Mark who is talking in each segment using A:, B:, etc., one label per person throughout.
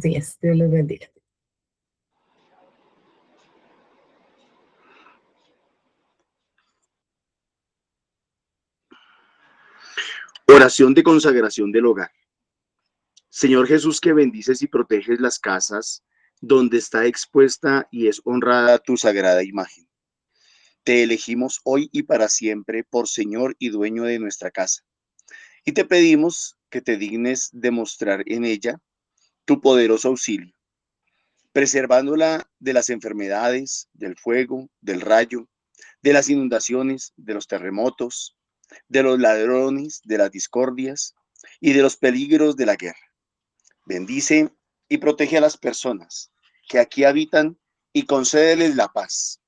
A: días. Dios les bendiga.
B: Oración de consagración del hogar. Señor Jesús, que bendices y proteges las casas donde está expuesta y es honrada tu sagrada imagen. Te elegimos hoy y para siempre por Señor y dueño de nuestra casa. Y te pedimos que te dignes demostrar en ella tu poderoso auxilio, preservándola de las enfermedades, del fuego, del rayo, de las inundaciones, de los terremotos, de los ladrones, de las discordias y de los peligros de la guerra. Bendice y protege a las personas que aquí habitan y concédeles la paz,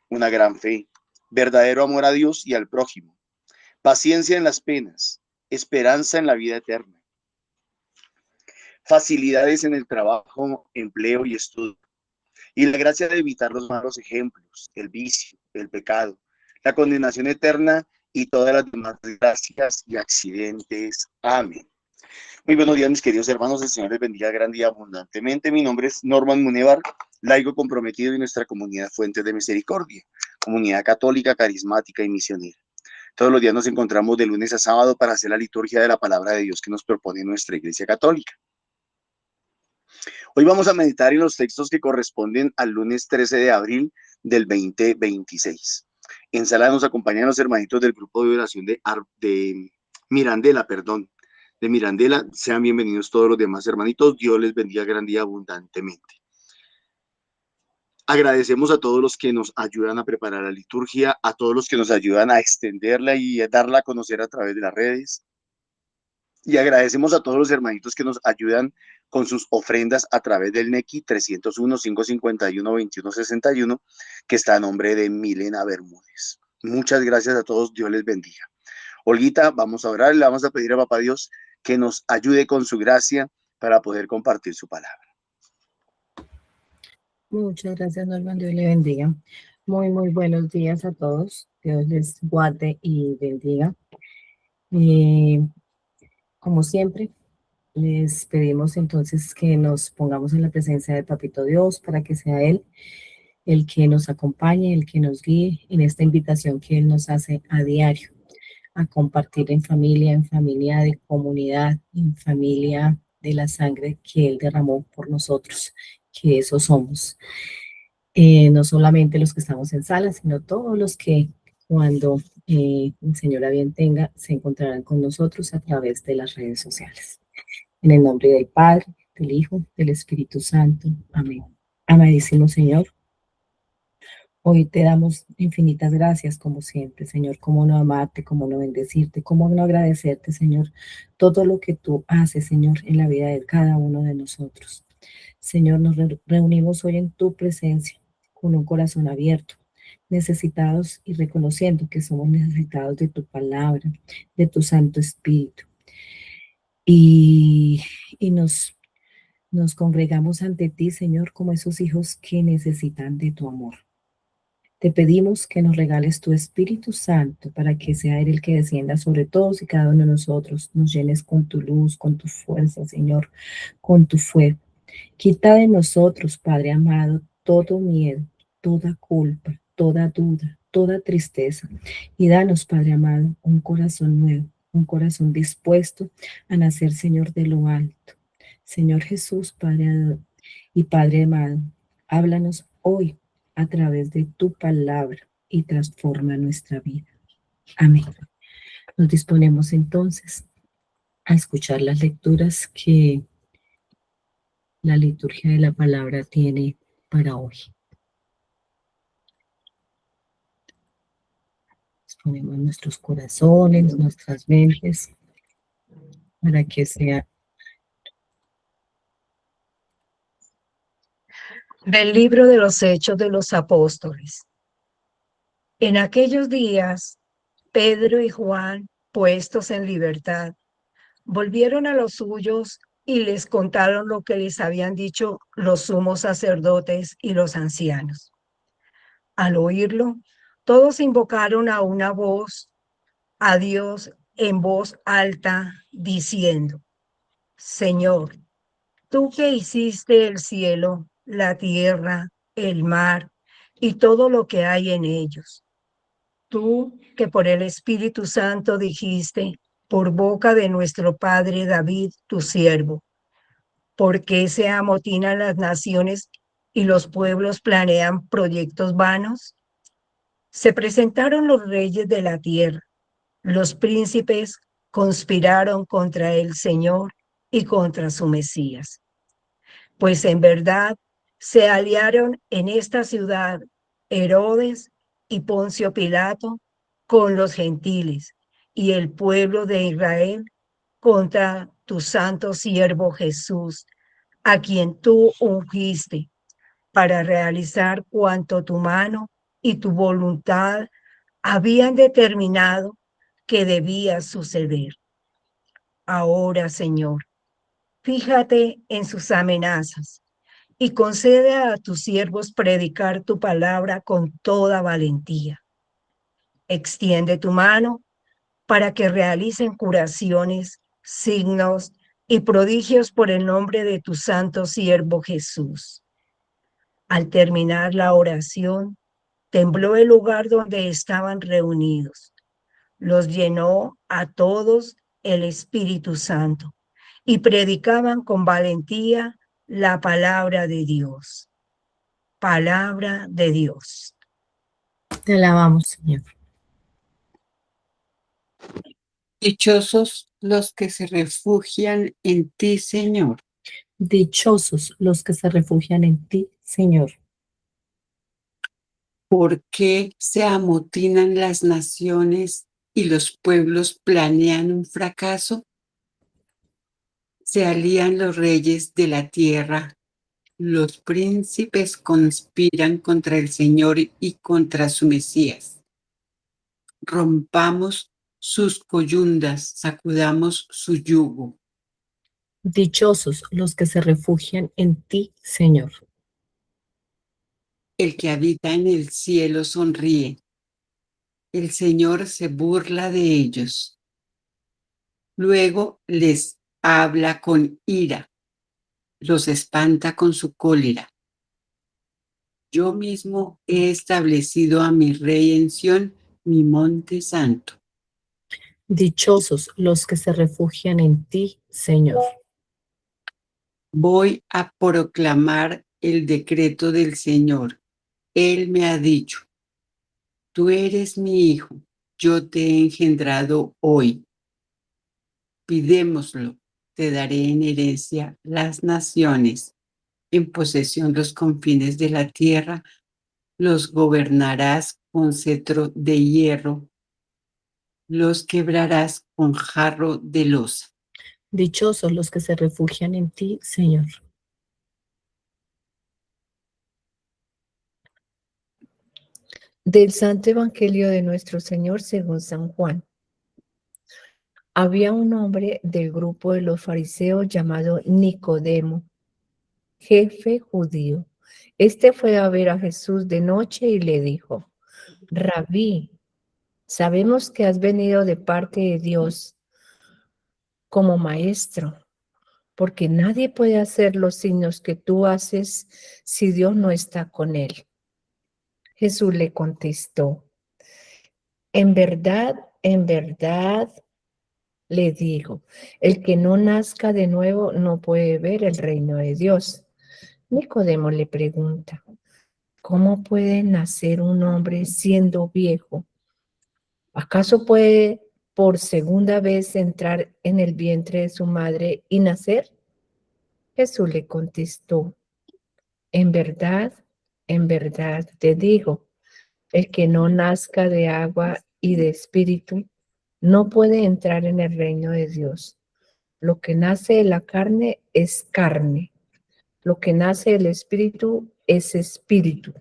B: una gran fe, verdadero amor a Dios y al prójimo, paciencia en las penas, esperanza en la vida eterna, facilidades en el trabajo, empleo y estudio, y la gracia de evitar los malos ejemplos, el vicio, el pecado, la condenación eterna y todas las demás desgracias y accidentes. Amén. Muy buenos días, mis queridos hermanos. El Señor les bendiga grande y abundantemente. Mi nombre es Norman Munevar, laico comprometido en nuestra comunidad Fuentes de Misericordia, comunidad católica, carismática y misionera. Todos los días nos encontramos de lunes a sábado para hacer la liturgia de la palabra de Dios que nos propone nuestra Iglesia Católica. Hoy vamos a meditar en los textos que corresponden al lunes 13 de abril del 2026. En sala nos acompañan los hermanitos del grupo de oración de Mirandela, perdón. De Mirandela, sean bienvenidos todos los demás hermanitos. Dios les bendiga grande y abundantemente. Agradecemos a todos los que nos ayudan a preparar la liturgia, a todos los que nos ayudan a extenderla y a darla a conocer a través de las redes. Y agradecemos a todos los hermanitos que nos ayudan con sus ofrendas a través del NECI 301-551-2161, que está a nombre de Milena Bermúdez. Muchas gracias a todos, Dios les bendiga. Olguita, vamos a orar, le vamos a pedir a Papá Dios que nos ayude con su gracia para poder compartir su palabra.
A: Muchas gracias, Norman. Dios le bendiga. Muy buenos días a todos. Dios les guarde y bendiga. Como siempre, les pedimos entonces que nos pongamos en la presencia de Papito Dios para que sea Él el que nos acompañe, el que nos guíe en esta invitación que Él nos hace a diario, a compartir en familia de comunidad, en familia de la sangre que Él derramó por nosotros, que eso somos. No solamente los que estamos en sala, sino todos los que cuando el Señor a bien tenga, se encontrarán con nosotros a través de las redes sociales. En el nombre del Padre, del Hijo, del Espíritu Santo. Amén. Amadísimo Señor, hoy te damos infinitas gracias, como siempre, Señor. Cómo no amarte, cómo no bendecirte, cómo no agradecerte, Señor, todo lo que tú haces, Señor, en la vida de cada uno de nosotros. Señor, nos reunimos hoy en tu presencia con un corazón abierto, necesitados y reconociendo que somos necesitados de tu palabra, de tu Santo Espíritu. Y, y nos congregamos ante ti, Señor, como esos hijos que necesitan de tu amor. Te pedimos que nos regales tu Espíritu Santo para que sea Él el que descienda sobre todos y cada uno de nosotros. Nos llenes con tu luz, con tu fuerza, Señor, con tu fuego. Quita de nosotros, Padre amado, todo miedo, toda culpa, toda duda, toda tristeza. Y danos, Padre amado, un corazón nuevo, un corazón dispuesto a nacer, Señor, de lo alto. Señor Jesús, Padre y Padre amado, háblanos hoy a través de tu palabra y transforma nuestra vida. Amén. Nos disponemos entonces a escuchar las lecturas que la liturgia de la palabra tiene para hoy. Disponemos nuestros corazones, nuestras mentes, para que sea
C: del libro de los Hechos de los Apóstoles. En aquellos días, Pedro y Juan, puestos en libertad, volvieron a los suyos y les contaron lo que les habían dicho los sumos sacerdotes y los ancianos. Al oírlo, todos invocaron a una voz a Dios en voz alta, diciendo: Señor, Tú que hiciste el cielo, la tierra, el mar y todo lo que hay en ellos. Tú que por el Espíritu Santo dijiste, por boca de nuestro padre David, tu siervo, ¿por qué se amotinan las naciones y los pueblos planean proyectos vanos? Se presentaron los reyes de la tierra, los príncipes conspiraron contra el Señor y contra su Mesías. Pues en verdad se aliaron en esta ciudad Herodes y Poncio Pilato con los gentiles y el pueblo de Israel contra tu santo siervo Jesús, a quien tú ungiste para realizar cuanto tu mano y tu voluntad habían determinado que debía suceder. Ahora, Señor, fíjate en sus amenazas y concede a tus siervos predicar tu palabra con toda valentía. Extiende tu mano para que realicen curaciones, signos y prodigios por el nombre de tu santo siervo Jesús. Al terminar la oración, tembló el lugar donde estaban reunidos. Los llenó a todos el Espíritu Santo y predicaban con valentía la palabra de Dios. Palabra de Dios.
A: Te alabamos, Señor.
D: Dichosos los que se refugian en ti, Señor.
A: Dichosos los que se refugian en ti, Señor.
D: ¿Por qué se amotinan las naciones y los pueblos planean un fracaso? Se alían los reyes de la tierra, los príncipes conspiran contra el Señor y contra su Mesías. Rompamos sus coyundas, sacudamos su yugo.
A: Dichosos los que se refugian en ti, Señor.
D: El que habita en el cielo sonríe. El Señor se burla de ellos. Luego les habla con ira, los espanta con su cólera. Yo mismo he establecido a mi rey en Sión, mi monte santo.
A: Dichosos los que se refugian en ti, Señor.
D: Voy a proclamar el decreto del Señor. Él me ha dicho, tú eres mi hijo, yo te he engendrado hoy. Pidémoslo, te daré en herencia las naciones, en posesión los confines de la tierra, los gobernarás con cetro de hierro, los quebrarás con jarro de loza.
A: Dichosos los que se refugian en ti, Señor. Del Santo Evangelio de nuestro Señor según San Juan. Había un hombre del grupo de los fariseos llamado Nicodemo, jefe judío. Este fue a ver a Jesús de noche y le dijo: Rabí, sabemos que has venido de parte de Dios como maestro, porque nadie puede hacer los signos que tú haces si Dios no está con él. Jesús le contestó: en verdad, le digo, el que no nazca de nuevo no puede ver el reino de Dios. Nicodemo le pregunta: ¿cómo puede nacer un hombre siendo viejo? ¿Acaso puede por segunda vez entrar en el vientre de su madre y nacer? Jesús le contestó: en verdad te digo, el que no nazca de agua y de espíritu no puede entrar en el reino de Dios. Lo que nace de la carne es carne, lo que nace del espíritu es espíritu.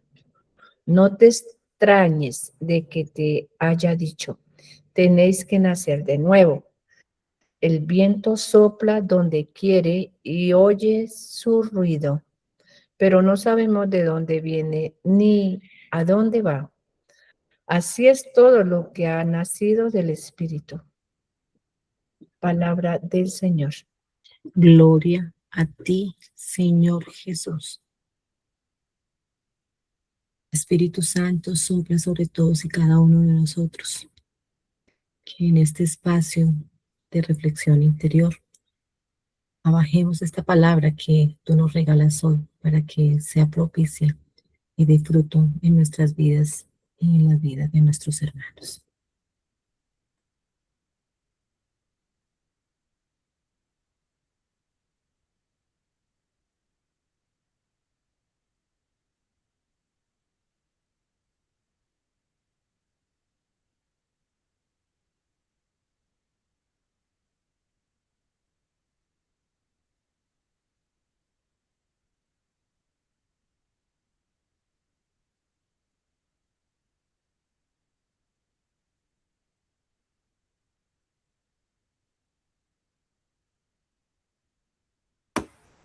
A: No te extrañes de que te haya dicho, tenéis que nacer de nuevo. El viento sopla donde quiere y oye su ruido, pero no sabemos de dónde viene ni a dónde va. Así es todo lo que ha nacido del Espíritu. Palabra del Señor. Gloria a ti, Señor Jesús. Espíritu Santo, sopla sobre todos y cada uno de nosotros, que en este espacio de reflexión interior abajemos esta palabra que tú nos regalas hoy para que sea propicia y de fruto en nuestras vidas y en las vidas de nuestros hermanos.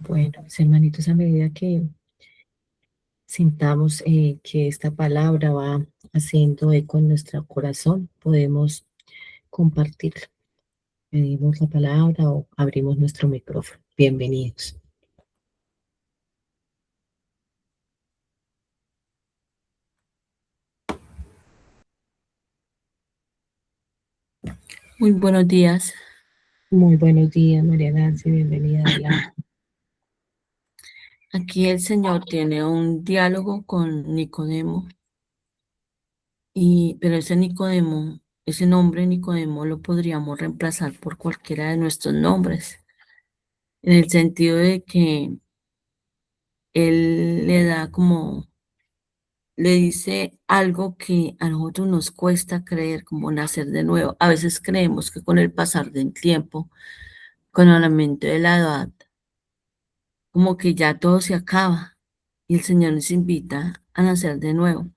A: Bueno, mis hermanitos, a medida que sintamos que esta palabra va haciendo eco en nuestro corazón, podemos compartirla. Pedimos la palabra o abrimos nuestro micrófono. Bienvenidos.
E: Muy buenos días.
A: Muy buenos días, María Nancy, bienvenida. Adelante.
E: Aquí el Señor tiene un diálogo con Nicodemo, pero ese Nicodemo, ese nombre Nicodemo lo podríamos reemplazar por cualquiera de nuestros nombres, en el sentido de que Él le dice algo que a nosotros nos cuesta creer, como nacer de nuevo. A veces creemos que con el pasar del tiempo, con el aumento de la edad, como que ya todo se acaba y el Señor nos invita a nacer de nuevo,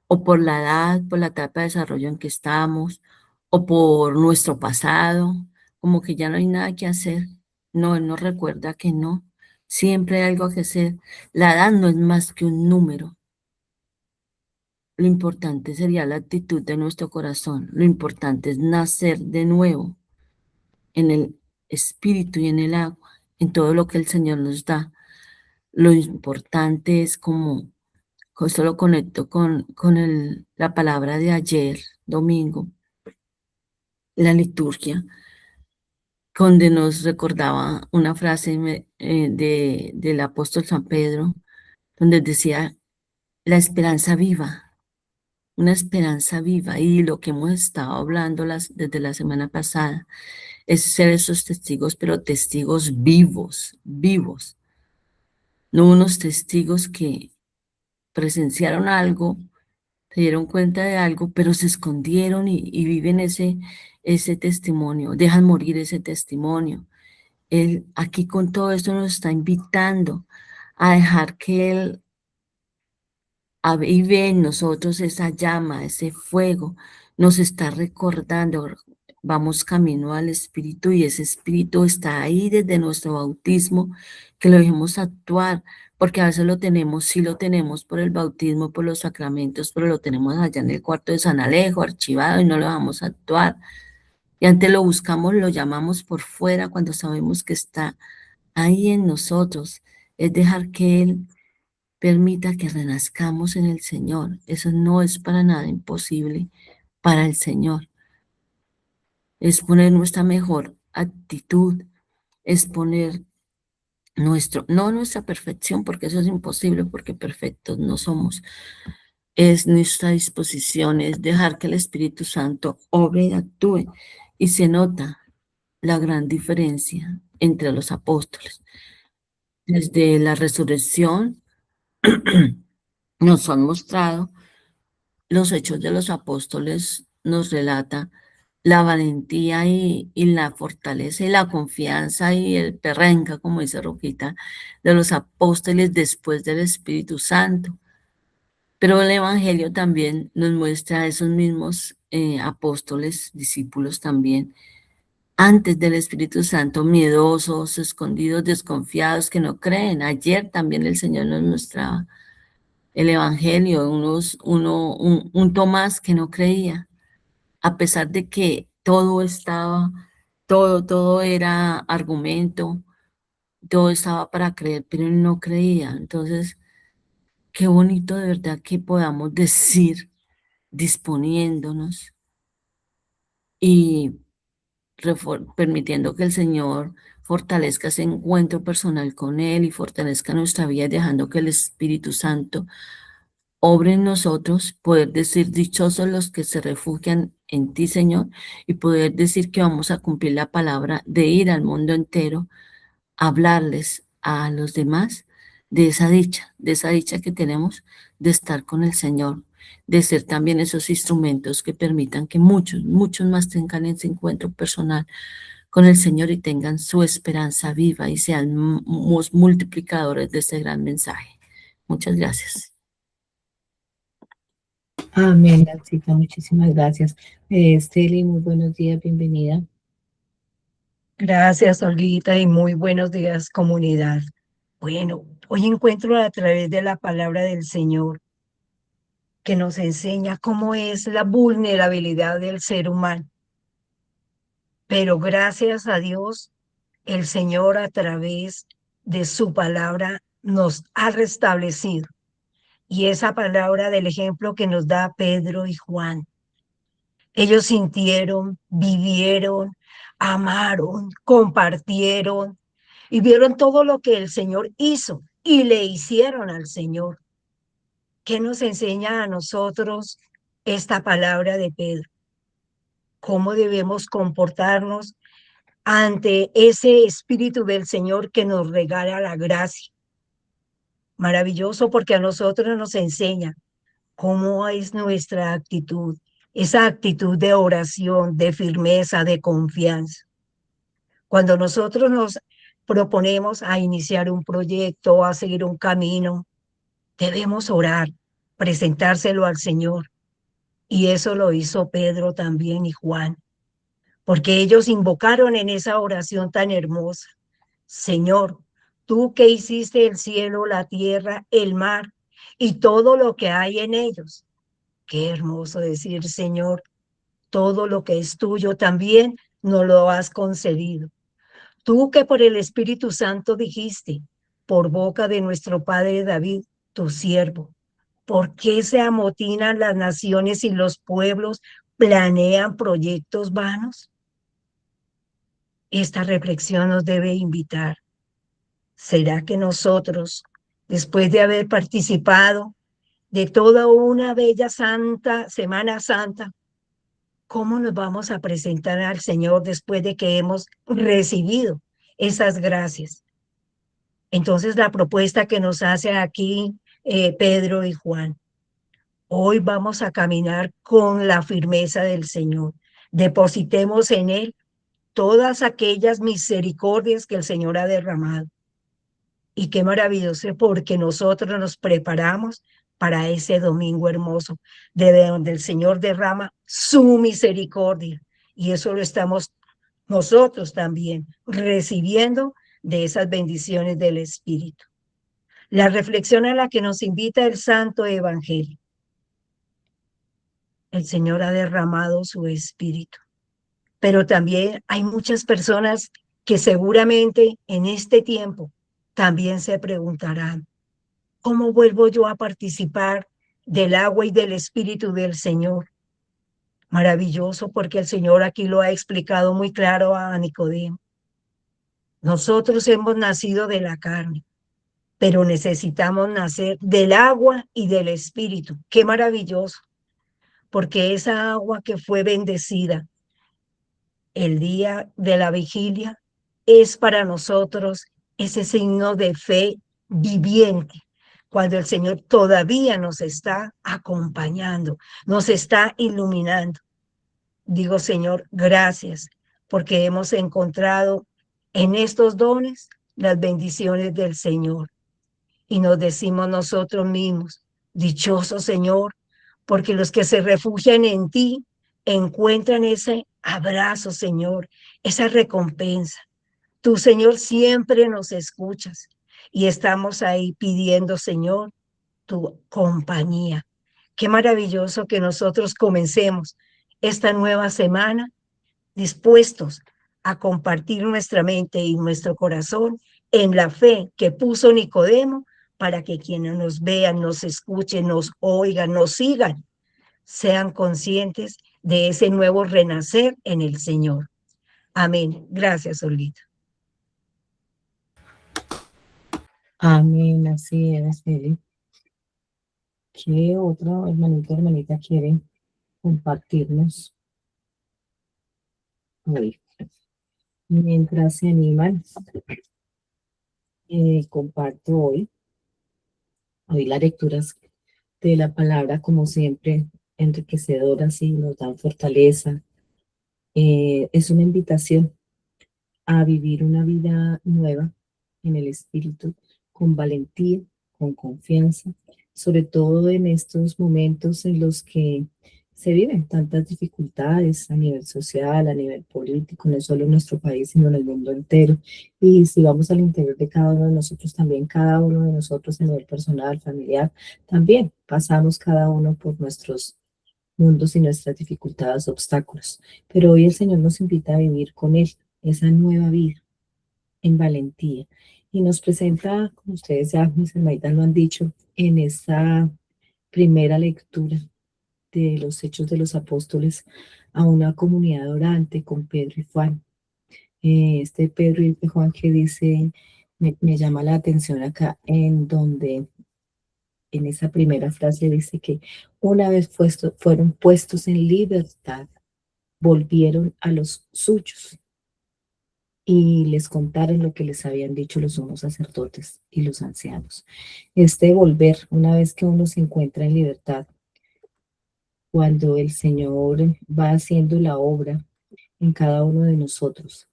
E: o por la edad, por la etapa de desarrollo en que estamos, o por nuestro pasado, como que ya no hay nada que hacer. No, Él nos recuerda que no, siempre hay algo que hacer. La edad no es más que un número. Lo importante sería la actitud de nuestro corazón. Lo importante es nacer de nuevo en el espíritu y en el agua, en todo lo que el Señor nos da. Lo importante es como, esto lo conecto con la palabra de ayer, domingo, la liturgia, donde nos recordaba una frase del apóstol San Pedro, donde decía, la esperanza viva, una esperanza viva. Y lo que hemos estado hablando desde la semana pasada es ser esos testigos, pero testigos vivos, vivos, no unos testigos que presenciaron algo, se dieron cuenta de algo, pero se escondieron y viven ese testimonio, dejan morir ese testimonio. Él aquí con todo esto nos está invitando a dejar que Él vive en nosotros esa llama, ese fuego, nos está recordando, vamos camino al Espíritu y ese Espíritu está ahí desde nuestro bautismo, que lo dejemos actuar, porque a veces lo tenemos, sí lo tenemos por el bautismo, por los sacramentos, pero lo tenemos allá en el cuarto de San Alejo, archivado, y no lo vamos a actuar. Y antes lo buscamos, lo llamamos por fuera cuando sabemos que está ahí en nosotros. Es dejar que Él permita que renazcamos en el Señor. Eso no es para nada imposible para el Señor. Es poner nuestra mejor actitud, es poner no nuestra perfección, porque eso es imposible, porque perfectos no somos. Es nuestra disposición, es dejar que el Espíritu Santo obre y actúe. Y se nota la gran diferencia entre los apóstoles. Desde la resurrección nos han mostrado, los hechos de los apóstoles nos relata la valentía y la fortaleza y la confianza y el perrenca, como dice Roquita, de los apóstoles después del Espíritu Santo. Pero el Evangelio también nos muestra a esos mismos apóstoles, discípulos también, antes del Espíritu Santo, miedosos, escondidos, desconfiados, que no creen. Ayer también el Señor nos mostraba el Evangelio, un Tomás que no creía, a pesar de que todo era argumento, todo estaba para creer, pero él no creía. Entonces, qué bonito de verdad que podamos decir, disponiéndonos y permitiendo que el Señor fortalezca ese encuentro personal con Él y fortalezca nuestra vida, dejando que el Espíritu Santo obre en nosotros, poder decir dichosos los que se refugian en ti, Señor, y poder decir que vamos a cumplir la palabra de ir al mundo entero, a hablarles a los demás de esa dicha que tenemos de estar con el Señor, de ser también esos instrumentos que permitan que muchos, muchos más tengan ese encuentro personal con el Señor y tengan su esperanza viva y sean multiplicadores de este gran mensaje. Muchas gracias.
A: Amén, Nancita, muchísimas gracias. Esteli, muy buenos días, bienvenida.
C: Gracias, Olguita, y muy buenos días, comunidad. Bueno, hoy encuentro a través de la palabra del Señor que nos enseña cómo es la vulnerabilidad del ser humano. Pero gracias a Dios, el Señor a través de su palabra nos ha restablecido. Y esa palabra del ejemplo que nos da Pedro y Juan. Ellos sintieron, vivieron, amaron, compartieron y vieron todo lo que el Señor hizo y le hicieron al Señor. ¿Qué nos enseña a nosotros esta palabra de Pedro? ¿Cómo debemos comportarnos ante ese Espíritu del Señor que nos regala la gracia? Maravilloso, porque a nosotros nos enseña cómo es nuestra actitud, esa actitud de oración, de firmeza, de confianza. Cuando nosotros nos proponemos a iniciar un proyecto, a seguir un camino, debemos orar, presentárselo al Señor. Y eso lo hizo Pedro también y Juan, porque ellos invocaron en esa oración tan hermosa: Señor, tú que hiciste el cielo, la tierra, el mar y todo lo que hay en ellos. Qué hermoso decir, Señor, todo lo que es tuyo también nos lo has concedido. Tú que por el Espíritu Santo dijiste, por boca de nuestro padre David, tu siervo, ¿por qué se amotinan las naciones y los pueblos planean proyectos vanos? Esta reflexión nos debe invitar. ¿Será que nosotros, después de haber participado de toda una bella Semana Santa, cómo nos vamos a presentar al Señor después de que hemos recibido esas gracias? Entonces, la propuesta que nos hace aquí Pedro y Juan: hoy vamos a caminar con la firmeza del Señor. Depositemos en Él todas aquellas misericordias que el Señor ha derramado. Y qué maravilloso, porque nosotros nos preparamos para ese domingo hermoso, de donde el Señor derrama su misericordia. Y eso lo estamos nosotros también recibiendo de esas bendiciones del Espíritu. La reflexión a la que nos invita el Santo Evangelio: el Señor ha derramado su Espíritu, pero también hay muchas personas que seguramente en este tiempo también se preguntarán: ¿cómo vuelvo yo a participar del agua y del Espíritu del Señor? Maravilloso, porque el Señor aquí lo ha explicado muy claro a Nicodemo. Nosotros hemos nacido de la carne, pero necesitamos nacer del agua y del Espíritu. Qué maravilloso, porque esa agua que fue bendecida el día de la vigilia es para nosotros ese signo de fe viviente, cuando el Señor todavía nos está acompañando, nos está iluminando. Digo, Señor, gracias, porque hemos encontrado en estos dones las bendiciones del Señor. Y nos decimos nosotros mismos: dichoso Señor, porque los que se refugian en ti encuentran ese abrazo, Señor, esa recompensa. Tú, Señor, siempre nos escuchas y estamos ahí pidiendo, Señor, tu compañía. Qué maravilloso que nosotros comencemos esta nueva semana dispuestos a compartir nuestra mente y nuestro corazón en la fe que puso Nicodemo, para que quienes nos vean, nos escuchen, nos oigan, nos sigan, sean conscientes de ese nuevo renacer en el Señor. Amén. Gracias, Olguita.
A: Amén, así es, Eli. ¿Qué otro hermanito, hermanita quiere compartirnos hoy? Mientras se animan, comparto hoy las lecturas de la palabra, como siempre, enriquecedoras y nos dan fortaleza. Es una invitación a vivir una vida nueva en el Espíritu, con valentía, con confianza, sobre todo en estos momentos en los que se viven tantas dificultades a nivel social, a nivel político, no solo en nuestro país, sino en el mundo entero. Y si vamos al interior de cada uno de nosotros, también cada uno de nosotros a nivel personal, familiar, también pasamos cada uno por nuestros mundos y nuestras dificultades, obstáculos. Pero hoy el Señor nos invita a vivir con Él esa nueva vida en valentía. Y nos presenta, como ustedes ya, mis hermanitas lo han dicho, en esta primera lectura de los Hechos de los Apóstoles, a una comunidad orante con Pedro y Juan. Este Pedro y Juan que dice, me llama la atención acá, en donde en esa primera frase dice que una vez fueron puestos en libertad, volvieron a los suyos y les contaron lo que les habían dicho los sumos sacerdotes y los ancianos. Este volver, una vez que uno se encuentra en libertad, cuando el Señor va haciendo la obra en cada uno de nosotros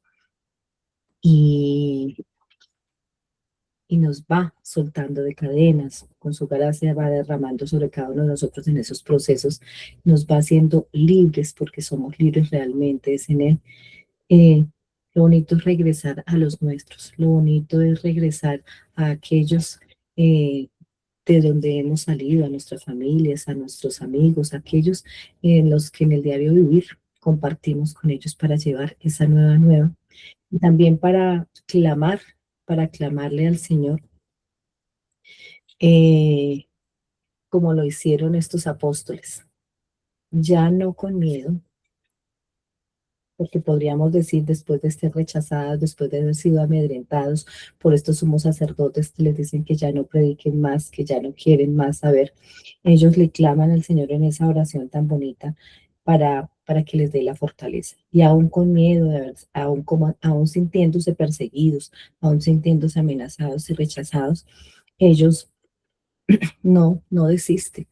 A: y nos va soltando de cadenas, con su gracia va derramando sobre cada uno de nosotros en esos procesos, nos va haciendo libres porque somos libres realmente, es en Él. Lo bonito es regresar a los nuestros, lo bonito es regresar a aquellos de donde hemos salido, a nuestras familias, a nuestros amigos, a aquellos en los que en el diario vivir compartimos con ellos para llevar esa nueva. Y también para clamarle al Señor, como lo hicieron estos apóstoles, ya no con miedo, porque podríamos decir, después de ser rechazadas, después de haber sido amedrentados por estos sumos sacerdotes que les dicen que ya no prediquen más, que ya no quieren más saber, ellos le claman al Señor en esa oración tan bonita para que les dé la fortaleza. Y aún con miedo, aún sintiéndose perseguidos, aún sintiéndose amenazados y rechazados, ellos no desisten.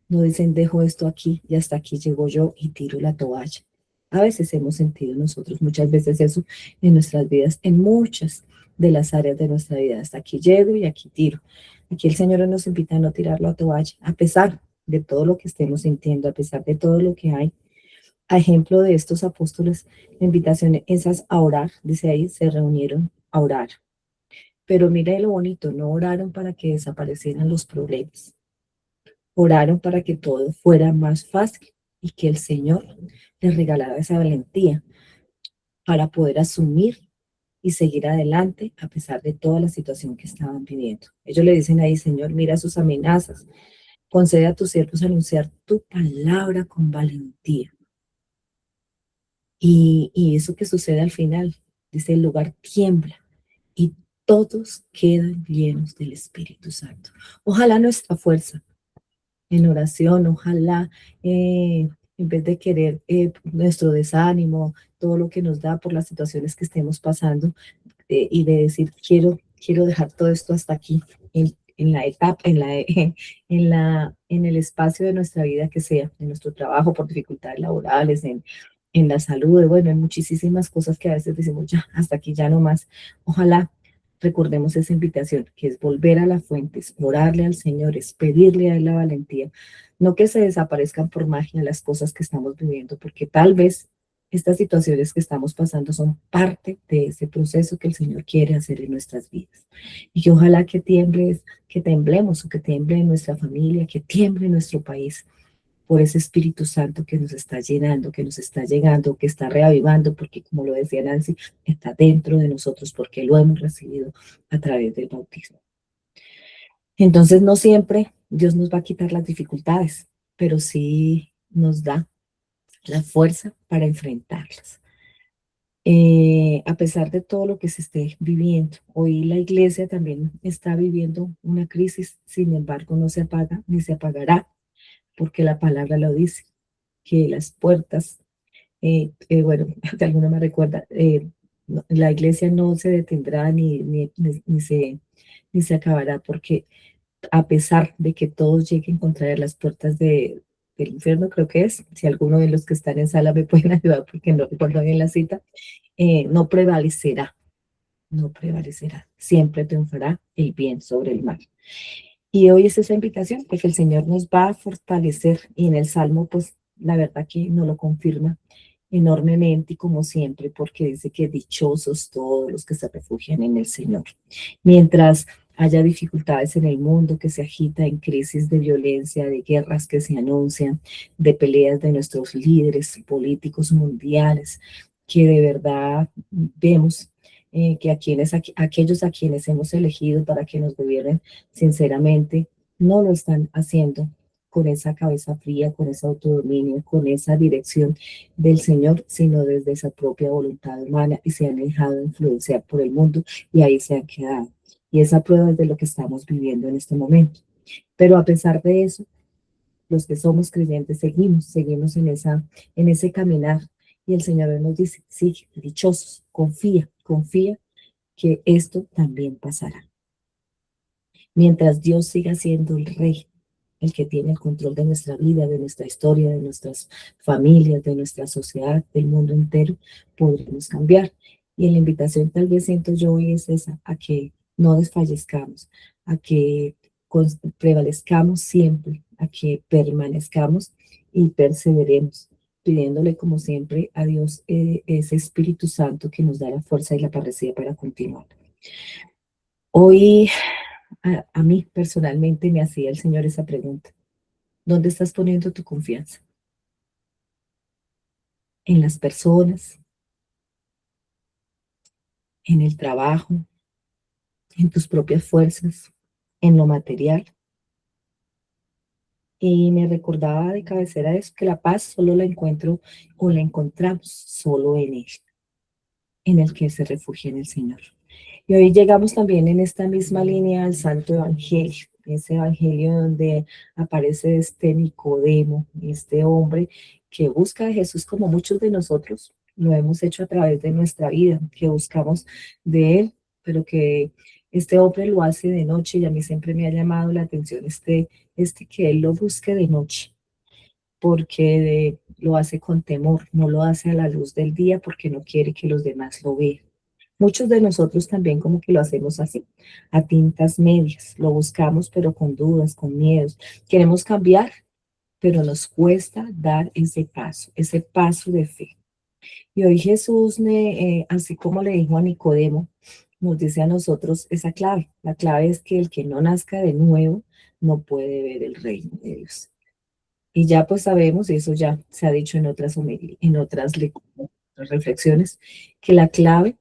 A: No dicen, dejo esto aquí y hasta aquí llego yo y tiro la toalla. A veces hemos sentido nosotros muchas veces eso en nuestras vidas, en muchas de las áreas de nuestra vida. Hasta aquí llego y aquí tiro. Aquí el Señor nos invita a no tirar la toalla, a pesar de todo lo que estemos sintiendo, a pesar de todo lo que hay. A ejemplo de estos apóstoles, la invitación es a orar. Dice ahí, se reunieron a orar. Pero mire lo bonito, no oraron para que desaparecieran los problemas. Oraron para que todo fuera más fácil y que el Señor les regalara esa valentía para poder asumir y seguir adelante a pesar de toda la situación que estaban viviendo. Ellos le dicen ahí, Señor, mira sus amenazas, concede a tus siervos anunciar tu palabra con valentía. Y eso que sucede al final, dice, el lugar tiembla y todos quedan llenos del Espíritu Santo. Ojalá nuestra fuerza en oración, ojalá en vez de querer nuestro desánimo, todo lo que nos da por las situaciones que estemos pasando y de decir, quiero dejar todo esto hasta aquí, en la etapa, en el espacio de nuestra vida que sea, en nuestro trabajo, por dificultades laborales, en la salud, bueno, en muchísimas cosas que a veces decimos, ya, hasta aquí, ya no más. Ojalá recordemos esa invitación, que es volver a la fuente, es orarle al Señor, es pedirle a Él la valentía, no que se desaparezcan por magia las cosas que estamos viviendo, porque tal vez estas situaciones que estamos pasando son parte de ese proceso que el Señor quiere hacer en nuestras vidas. Y que ojalá que temblemos o que tiemble en nuestra familia, que tiemble en nuestro país, por ese Espíritu Santo que nos está llenando, que nos está llegando, que está reavivando, porque como lo decía Nancy, está dentro de nosotros porque lo hemos recibido a través del bautismo. Entonces no siempre Dios nos va a quitar las dificultades, pero sí nos da la fuerza para enfrentarlas. A pesar de todo lo que se esté viviendo, hoy la iglesia también está viviendo una crisis, sin embargo no se apaga ni se apagará, porque la palabra lo dice, que las puertas, bueno, de alguna me recuerda, la iglesia no se detendrá ni se acabará, porque a pesar de que todos lleguen contra las puertas del infierno, creo que es, si alguno de los que están en sala me pueden ayudar porque no recuerdo bien la cita, no prevalecerá, no prevalecerá, siempre triunfará el bien sobre el mal. Y hoy es esa invitación, porque el Señor nos va a fortalecer, y en el Salmo, pues, la verdad que nos lo confirma enormemente y como siempre, porque dice que dichosos todos los que se refugian en el Señor. Mientras haya dificultades en el mundo que se agita en crisis de violencia, de guerras que se anuncian, de peleas de nuestros líderes políticos mundiales, que de verdad vemos que aquellos a quienes hemos elegido para que nos gobiernen, sinceramente, no lo están haciendo con esa cabeza fría, con ese autodominio, con esa dirección del Señor, sino desde esa propia voluntad humana, y se han dejado influenciar por el mundo y ahí se han quedado. Y esa prueba es de lo que estamos viviendo en este momento. Pero a pesar de eso, los que somos creyentes seguimos en ese caminar. Y el Señor nos dice, sigue, dichosos, confía que esto también pasará. Mientras Dios siga siendo el Rey, el que tiene el control de nuestra vida, de nuestra historia, de nuestras familias, de nuestra sociedad, del mundo entero, podremos cambiar. Y la invitación tal vez siento yo hoy es esa, a que no desfallezcamos, a que prevalezcamos siempre, a que permanezcamos y perseveremos, pidiéndole como siempre a Dios ese Espíritu Santo que nos da la fuerza y la parecida para continuar. Hoy a mí personalmente me hacía el Señor esa pregunta. ¿Dónde estás poniendo tu confianza? ¿En las personas? ¿En el trabajo? ¿En tus propias fuerzas? ¿En lo material? Y me recordaba de cabecera eso, que la paz solo la encuentro o la encontramos solo en Él, en el que se refugia en el Señor. Y hoy llegamos también en esta misma línea al Santo Evangelio, ese Evangelio donde aparece este Nicodemo, este hombre que busca a Jesús como muchos de nosotros lo hemos hecho a través de nuestra vida, que buscamos de Él, pero que este hombre lo hace de noche, y a mí siempre me ha llamado la atención que Él lo busque de noche, porque lo hace con temor, no lo hace a la luz del día porque no quiere que los demás lo vean. Muchos de nosotros también como que lo hacemos así, a tintas medias, lo buscamos pero con dudas, con miedos. Queremos cambiar, pero nos cuesta dar ese paso de fe. Y hoy Jesús, así como le dijo a Nicodemo, nos dice a nosotros esa clave. La clave es que el que no nazca de nuevo no puede ver el reino de Dios. Y ya pues sabemos, y eso ya se ha dicho en otras reflexiones, que la clave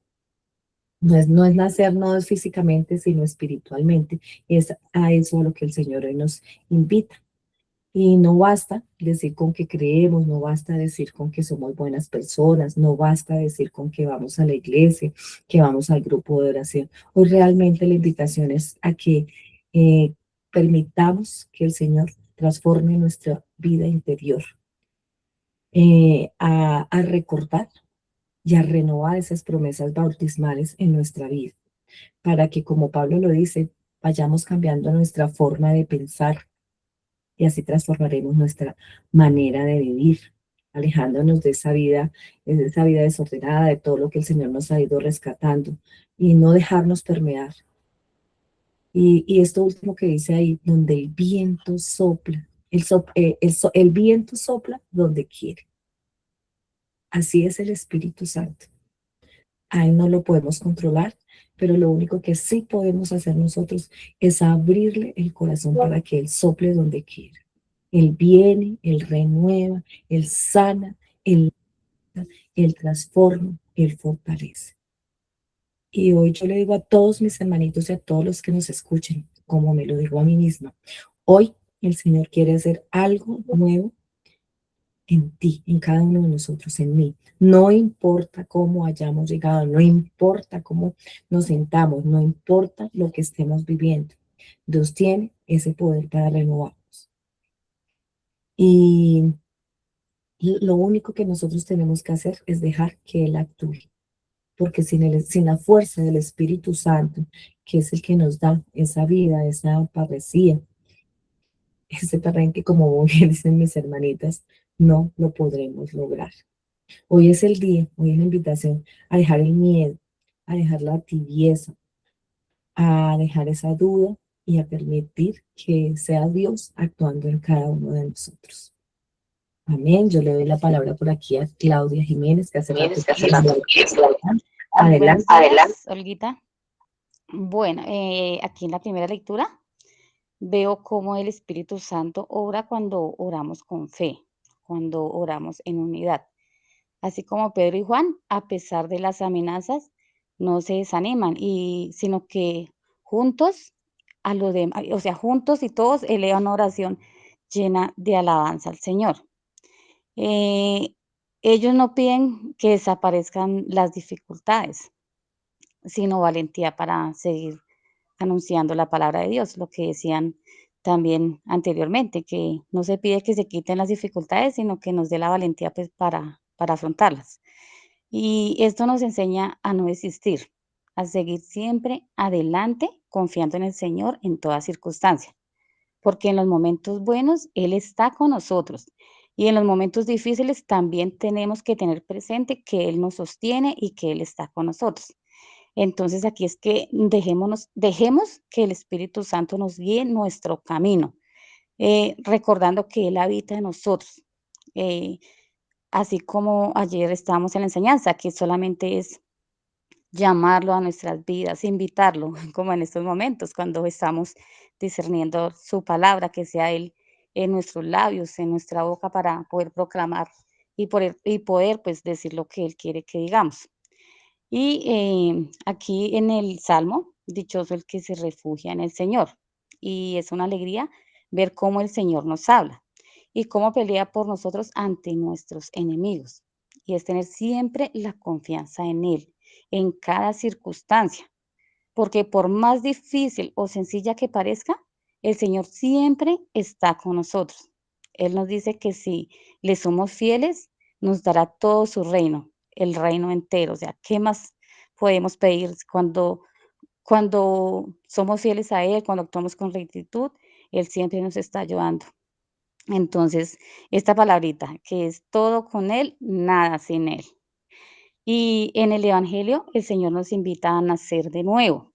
A: no es nacer, no es físicamente, sino espiritualmente. Es a eso a lo que el Señor hoy nos invita. Y no basta decir con que creemos, no basta decir con que somos buenas personas, no basta decir con que vamos a la iglesia, que vamos al grupo de oración. Hoy realmente la invitación es a que permitamos que el Señor transforme nuestra vida interior, a recordar y a renovar esas promesas bautismales en nuestra vida, para que, como Pablo lo dice, vayamos cambiando nuestra forma de pensar y así transformaremos nuestra manera de vivir, alejándonos de esa vida desordenada, de todo lo que el Señor nos ha ido rescatando, y no dejarnos permear. Y esto último que dice ahí, donde el viento sopla, el viento sopla donde quiere. Así es el Espíritu Santo. A Él no lo podemos controlar, pero lo único que sí podemos hacer nosotros es abrirle el corazón para que Él sople donde quiera. Él viene, Él renueva, Él sana, Él transforma, Él fortalece. Y hoy yo le digo a todos mis hermanitos y a todos los que nos escuchen, como me lo digo a mí misma, hoy el Señor quiere hacer algo nuevo en ti, en cada uno de nosotros, en mí. No importa cómo hayamos llegado, no importa cómo nos sentamos, no importa lo que estemos viviendo. Dios tiene ese poder para renovarnos. Y lo único que nosotros tenemos que hacer es dejar que Él actúe. Porque sin la fuerza del Espíritu Santo, que es el que nos da esa vida, esa parresía, ese perrenque, como bien dicen mis hermanitas, no lo podremos lograr. Hoy es el día, hoy es la invitación a dejar el miedo, a dejar la tibieza, a dejar esa duda y a permitir que sea Dios actuando en cada uno de nosotros. Amén. Yo le doy la palabra por aquí a Claudia Jiménez, que hace rato
F: Buenos
A: adelante.
F: días, Olguita. Bueno, aquí en la primera lectura veo cómo el Espíritu Santo obra cuando oramos con fe, cuando oramos en unidad. Así como Pedro y Juan, a pesar de las amenazas, no se desaniman, sino que juntos, o sea, juntos y todos elevan una oración llena de alabanza al Señor. Eh, Ellos no piden que desaparezcan las dificultades, sino valentía para seguir anunciando la palabra de Dios, lo que decían también anteriormente, que no se pide que se quiten las dificultades, sino que nos dé la valentía pues, para afrontarlas. Y esto nos enseña a no desistir, a seguir siempre adelante, confiando en el Señor en toda circunstancia, porque en los momentos buenos Él está con nosotros y en los momentos difíciles también tenemos que tener presente que Él nos sostiene y que Él está con nosotros. Entonces aquí es que dejemos que el Espíritu Santo nos guíe en nuestro camino, recordando que Él habita en nosotros. Eh, Así como ayer estábamos en la enseñanza, que solamente es llamarlo a nuestras vidas, invitarlo, como en estos momentos, cuando estamos discerniendo su palabra, que sea Él en nuestros labios, en nuestra boca, para poder proclamar y poder pues decir lo que Él quiere que digamos. Y aquí en el Salmo, dichoso el que se refugia en el Señor. Y es una alegría ver cómo el Señor nos habla y cómo pelea por nosotros ante nuestros enemigos. Y es tener siempre la confianza en Él, en cada circunstancia. Porque por más difícil o sencilla que parezca, el Señor siempre está con nosotros. Él nos dice que si le somos fieles, nos dará todo su reino, el reino entero. O sea, ¿qué más podemos pedir cuando somos fieles a Él, cuando actuamos con rectitud? Él siempre nos está ayudando. Entonces, esta palabrita, que es todo con Él, nada sin Él. Y en el Evangelio, el Señor nos invita a nacer de nuevo.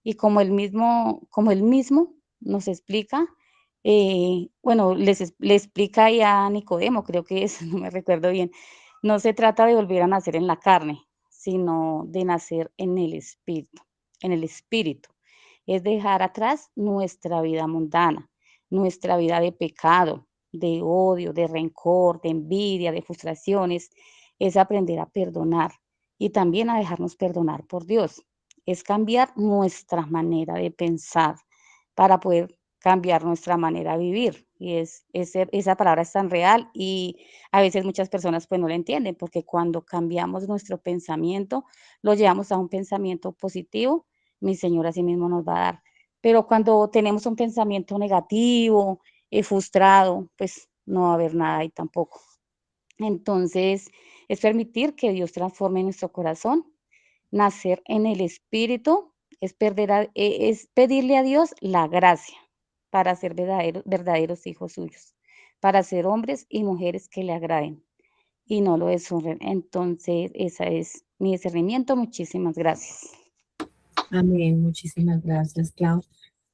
F: Y como él mismo nos explica, bueno, le explica ahí a Nicodemo, creo que es, no me recuerdo bien, no se trata de volver a nacer en la carne, sino de nacer en el espíritu, en el espíritu. Es dejar atrás nuestra vida mundana, nuestra vida de pecado, de odio, de rencor, de envidia, de frustraciones. Es aprender a perdonar y también a dejarnos perdonar por Dios. Es cambiar nuestra manera de pensar para poder cambiar nuestra manera de vivir. Y esa palabra es tan real y a veces muchas personas pues no la entienden porque cuando cambiamos nuestro pensamiento, lo llevamos a un pensamiento positivo, mi Señor así mismo nos va a dar. Pero cuando tenemos un pensamiento negativo, frustrado, pues no va a haber nada ahí tampoco. Entonces, es permitir que Dios transforme nuestro corazón. Nacer en el Espíritu es pedirle a Dios la gracia para ser verdaderos hijos suyos, para ser hombres y mujeres que le agraden y no lo deshonren. Entonces, ese es mi discernimiento. Muchísimas gracias.
A: Amén. Muchísimas gracias, Clau.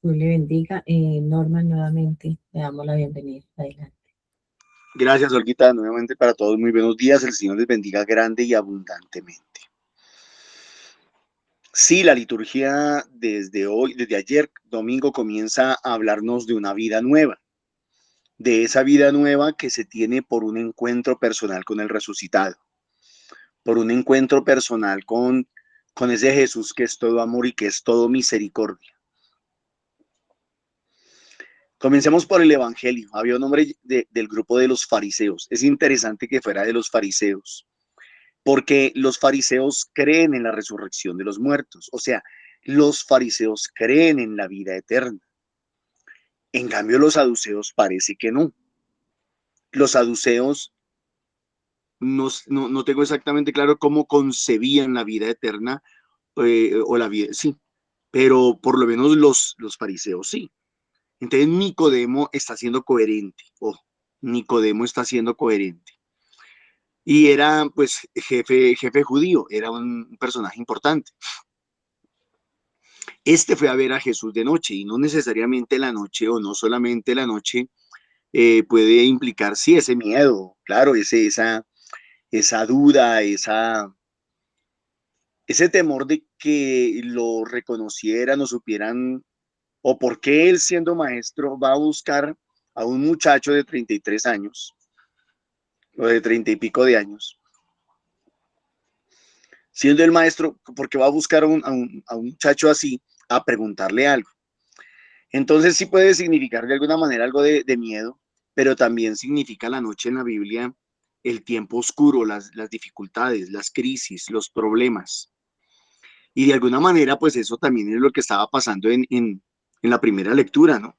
A: Dios le bendiga. Norma, nuevamente le damos la bienvenida. Adelante.
B: Gracias, Olguita, nuevamente para todos. Muy buenos días. El Señor les bendiga grande y abundantemente. Sí, la liturgia desde hoy, desde ayer, domingo, comienza a hablarnos de una vida nueva. de esa vida nueva que se tiene por un encuentro personal con el resucitado, por un encuentro personal con ese Jesús que es todo amor y que es todo misericordia. Comencemos por el Evangelio. Había un hombre del grupo de los fariseos. Es interesante que fuera de los fariseos, porque los fariseos creen en la resurrección de los muertos. O sea, los fariseos creen en la vida eterna. En cambio, los saduceos parece que no. Los saduceos no tengo exactamente claro cómo concebían la vida eterna o la vida, sí, pero por lo menos los fariseos sí. Entonces Nicodemo está siendo coherente. Nicodemo está siendo coherente. Y era pues jefe judío, era un personaje importante. Este fue a ver a Jesús de noche y no necesariamente la noche o no solamente la noche puede implicar sí ese miedo, claro, esa duda, ese temor de que lo reconocieran o supieran o por qué él siendo maestro va a buscar a un muchacho de 33 años o de 30 y pico de años, siendo el maestro, porque va a buscar a un muchacho así a preguntarle algo. Entonces sí puede significar de alguna manera algo de miedo, pero también significa la noche en la Biblia el tiempo oscuro, las dificultades, las crisis, los problemas. Y de alguna manera, pues eso también es lo que estaba pasando en la primera lectura, ¿no?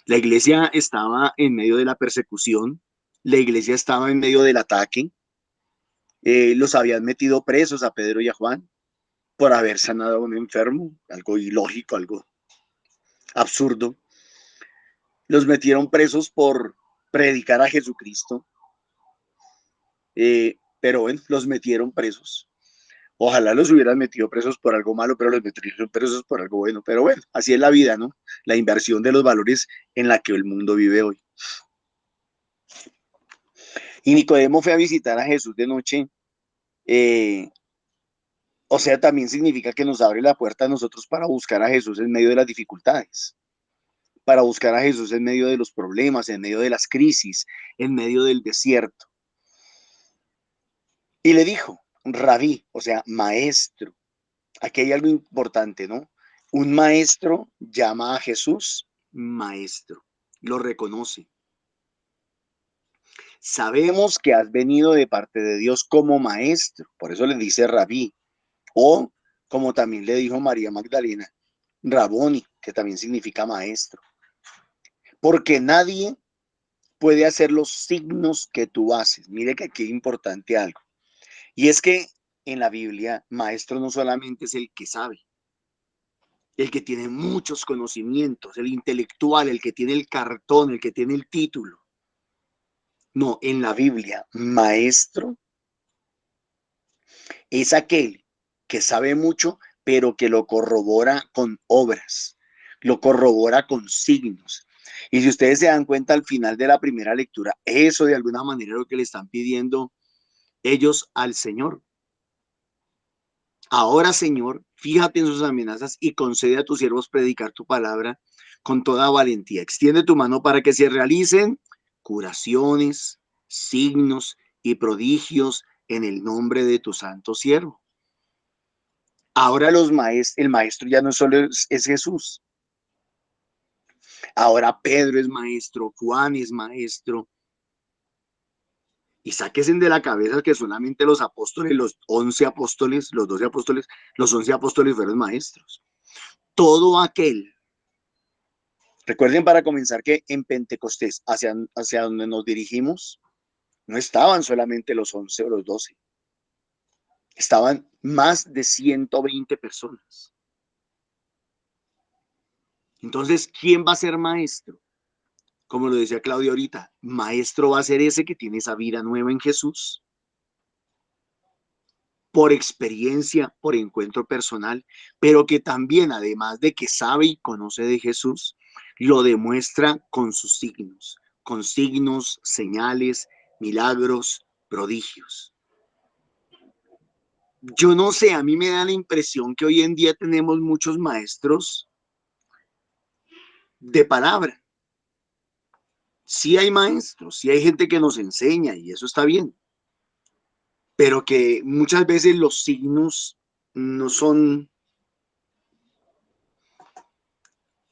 B: La iglesia estaba en medio de la persecución, la iglesia estaba en medio del ataque, los habían metido presos a Pedro y a Juan por haber sanado a un enfermo, algo ilógico, algo absurdo. Los metieron presos por predicar a Jesucristo, pero bueno, los metieron presos. Ojalá los hubieran metido presos por algo malo, pero los metieron presos por algo bueno. Pero bueno, así es la vida, ¿no? La inversión de los valores en la que el mundo vive hoy. Y Nicodemo fue a visitar a Jesús de noche. O sea, también significa que nos abre la puerta a nosotros para buscar a Jesús en medio de las dificultades, para buscar a Jesús en medio de los problemas, en medio de las crisis, en medio del desierto. Y le dijo, rabí, o sea, maestro. Aquí hay algo importante, ¿no? Un maestro llama a Jesús maestro, lo reconoce. Sabemos que has venido de parte de Dios como maestro, por eso le dice rabí, o como también le dijo María Magdalena, Raboni, que también significa maestro. Porque nadie puede hacer los signos que tú haces. Mire que aquí es importante algo. Y es que en la Biblia, maestro no solamente es el que sabe, el que tiene muchos conocimientos, el intelectual, el que tiene el cartón, el que tiene el título. No, en la Biblia, maestro es aquel que sabe mucho, pero que lo corrobora con obras, lo corrobora con signos. Y si ustedes se dan cuenta al final de la primera lectura, eso de alguna manera es lo que le están pidiendo ellos al Señor. Ahora, Señor, fíjate en sus amenazas y concede a tus siervos predicar tu palabra con toda valentía. Extiende tu mano para que se realicen curaciones, signos y prodigios en el nombre de tu santo siervo. Ahora el maestro ya no solo es Jesús. Ahora Pedro es maestro, Juan es maestro. Y sáquense de la cabeza que solamente los apóstoles, los 11 apóstoles, los 12 apóstoles, los 11 apóstoles fueron maestros. Todo aquel. Recuerden para comenzar que en Pentecostés, hacia donde nos dirigimos, no estaban solamente los 11 o los 12. Estaban más de 120 personas. Entonces, ¿quién va a ser maestro? Como lo decía Claudia ahorita, maestro va a ser ese que tiene esa vida nueva en Jesús, por experiencia, por encuentro personal, pero que también, además de que sabe y conoce de Jesús, lo demuestra con sus signos, señales, milagros, prodigios. Yo no sé, a mí me da la impresión que hoy en día tenemos muchos maestros de palabra, Sí hay maestros, sí hay gente que nos enseña y eso está bien, pero que muchas veces los signos no son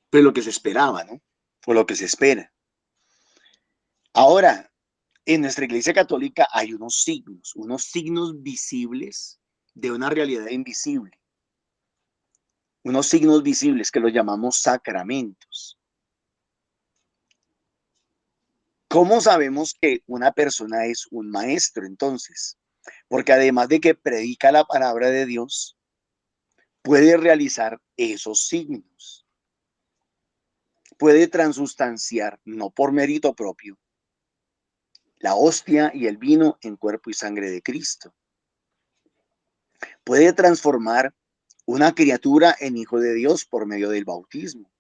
B: pues lo que se esperaba, ¿no? O lo que se espera. Ahora, en nuestra iglesia católica hay unos signos visibles de una realidad invisible, unos signos visibles que los llamamos sacramentos. ¿Cómo sabemos que una persona es un maestro entonces? Porque además de que predica la palabra de Dios, puede realizar esos signos, puede transustanciar, no por mérito propio, la hostia y el vino en cuerpo y sangre de Cristo. Puede transformar una criatura en hijo de Dios por medio del bautismo.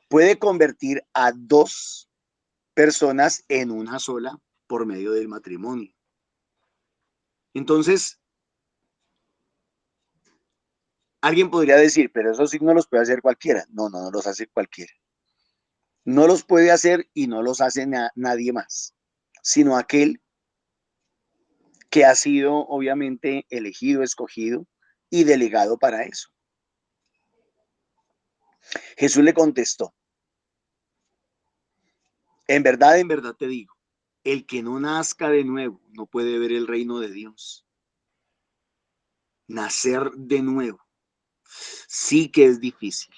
B: Puede convertir a dos personas en una sola por medio del matrimonio. Entonces, alguien podría decir, pero esos signos los puede hacer cualquiera. No, no los hace cualquiera. No los puede hacer y no los hace nadie más, sino aquel que ha sido obviamente elegido, escogido y delegado para eso. Jesús le contestó, en verdad te digo, el que no nazca de nuevo no puede ver el reino de Dios. Nacer de nuevo sí que es difícil.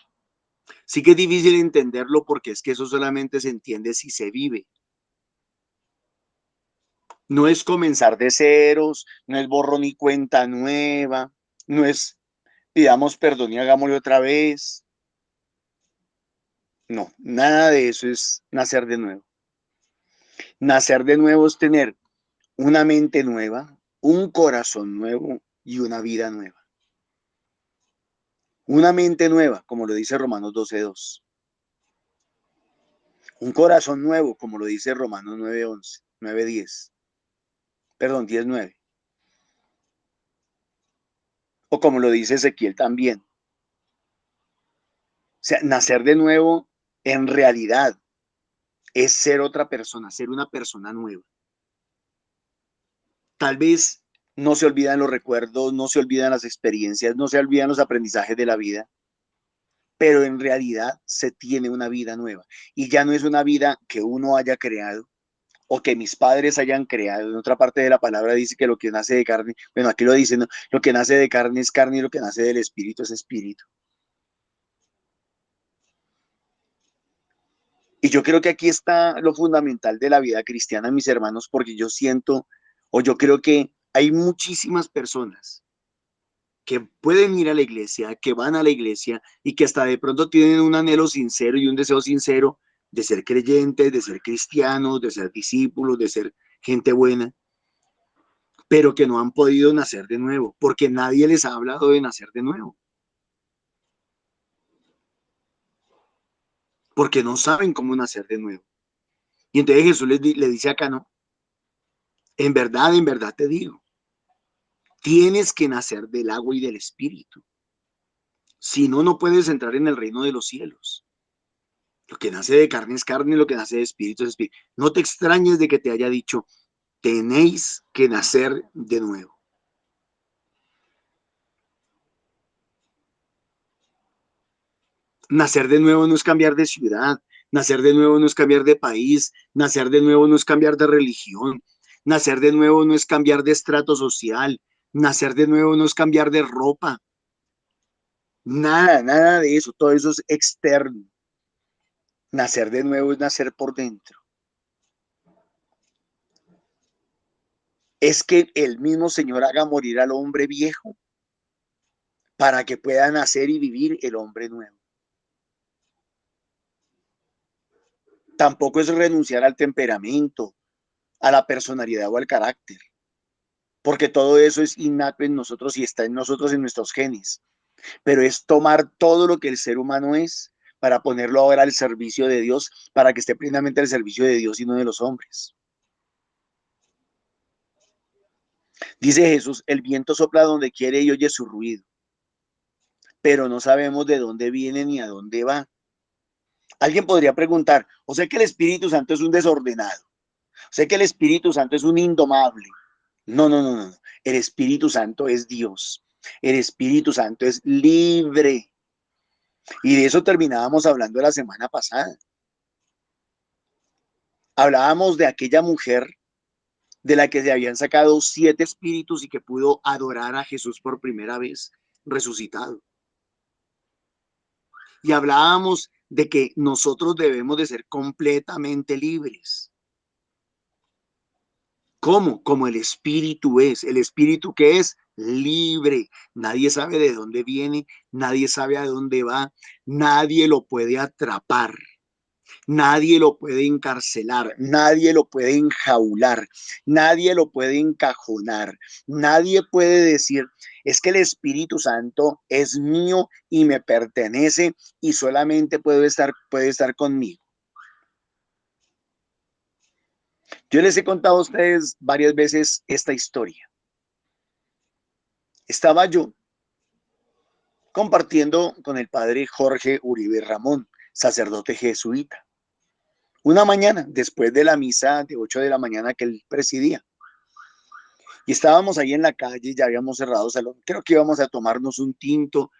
B: Sí que es difícil entenderlo porque es que eso solamente se entiende si se vive. No es comenzar de ceros, no es borrón y cuenta nueva, no es pidamos perdón y hagámoslo otra vez. No, nada de eso es nacer de nuevo. Nacer de nuevo es tener una mente nueva, un corazón nuevo y una vida nueva. Una mente nueva, como lo dice Romanos 12:2. Un corazón nuevo, como lo dice Romanos 9:11, 9:10. Perdón, 10:9. O como lo dice Ezequiel también. O sea, nacer de nuevo en realidad es ser otra persona, ser una persona nueva. Tal vez no se olvidan los recuerdos, no se olvidan las experiencias, no se olvidan los aprendizajes de la vida, pero en realidad se tiene una vida nueva. Y ya no es una vida que uno haya creado o que mis padres hayan creado. En otra parte de la palabra dice que lo que nace de carne, bueno, aquí lo dice, ¿no? Lo que nace de carne es carne y lo que nace del espíritu es espíritu. Y yo creo que aquí está lo fundamental de la vida cristiana, mis hermanos, porque yo siento, o yo creo que hay muchísimas personas que pueden ir a la iglesia, que van a la iglesia y que hasta de pronto tienen un anhelo sincero y un deseo sincero de ser creyentes, de ser cristianos, de ser discípulos, de ser gente buena, pero que no han podido nacer de nuevo, porque nadie les ha hablado de nacer de nuevo, porque no saben cómo nacer de nuevo. Y entonces Jesús le dice acá, no, en verdad te digo, tienes que nacer del agua y del espíritu. Si no, no puedes entrar en el reino de los cielos. Lo que nace de carne, lo que nace de espíritu es espíritu. No te extrañes de que te haya dicho, tenéis que nacer de nuevo. Nacer de nuevo no es cambiar de ciudad, nacer de nuevo no es cambiar de país, nacer de nuevo no es cambiar de religión, nacer de nuevo no es cambiar de estrato social, nacer de nuevo no es cambiar de ropa, nada, nada de eso, todo eso es externo. Nacer de nuevo es nacer por dentro. Es que el mismo Señor haga morir al hombre viejo para que pueda nacer y vivir el hombre nuevo. Tampoco es renunciar al temperamento, a la personalidad o al carácter, porque todo eso es innato en nosotros y está en nosotros, en nuestros genes, pero es tomar todo lo que el ser humano es para ponerlo ahora al servicio de Dios, para que esté plenamente al servicio de Dios y no de los hombres. Dice Jesús, el viento sopla donde quiere y oye su ruido, pero no sabemos de dónde viene ni a dónde va. Alguien podría preguntar, o sea que el Espíritu Santo es un desordenado, o sea que el Espíritu Santo es un indomable. No, no, no, no. El Espíritu Santo es Dios. El Espíritu Santo es libre. Y de eso terminábamos hablando la semana pasada. Hablábamos de aquella mujer de la que se habían sacado 7 espíritus y que pudo adorar a Jesús por primera vez resucitado. Y hablábamos de que nosotros debemos de ser completamente libres. ¿Cómo? Como el espíritu es. El espíritu que es libre. Nadie sabe de dónde viene, nadie sabe a dónde va, nadie lo puede atrapar. Nadie lo puede encarcelar, nadie lo puede enjaular, nadie lo puede encajonar, nadie puede decir, es que el Espíritu Santo es mío y me pertenece y solamente puede estar conmigo. Yo les he contado a ustedes varias veces esta historia. Estaba yo compartiendo con el padre Jorge Uribe Ramón, sacerdote jesuita. Una mañana, después de la misa de 8 de la mañana que él presidía. Y estábamos ahí en la calle, ya habíamos cerrado salón, creo que íbamos a tomarnos un tinto,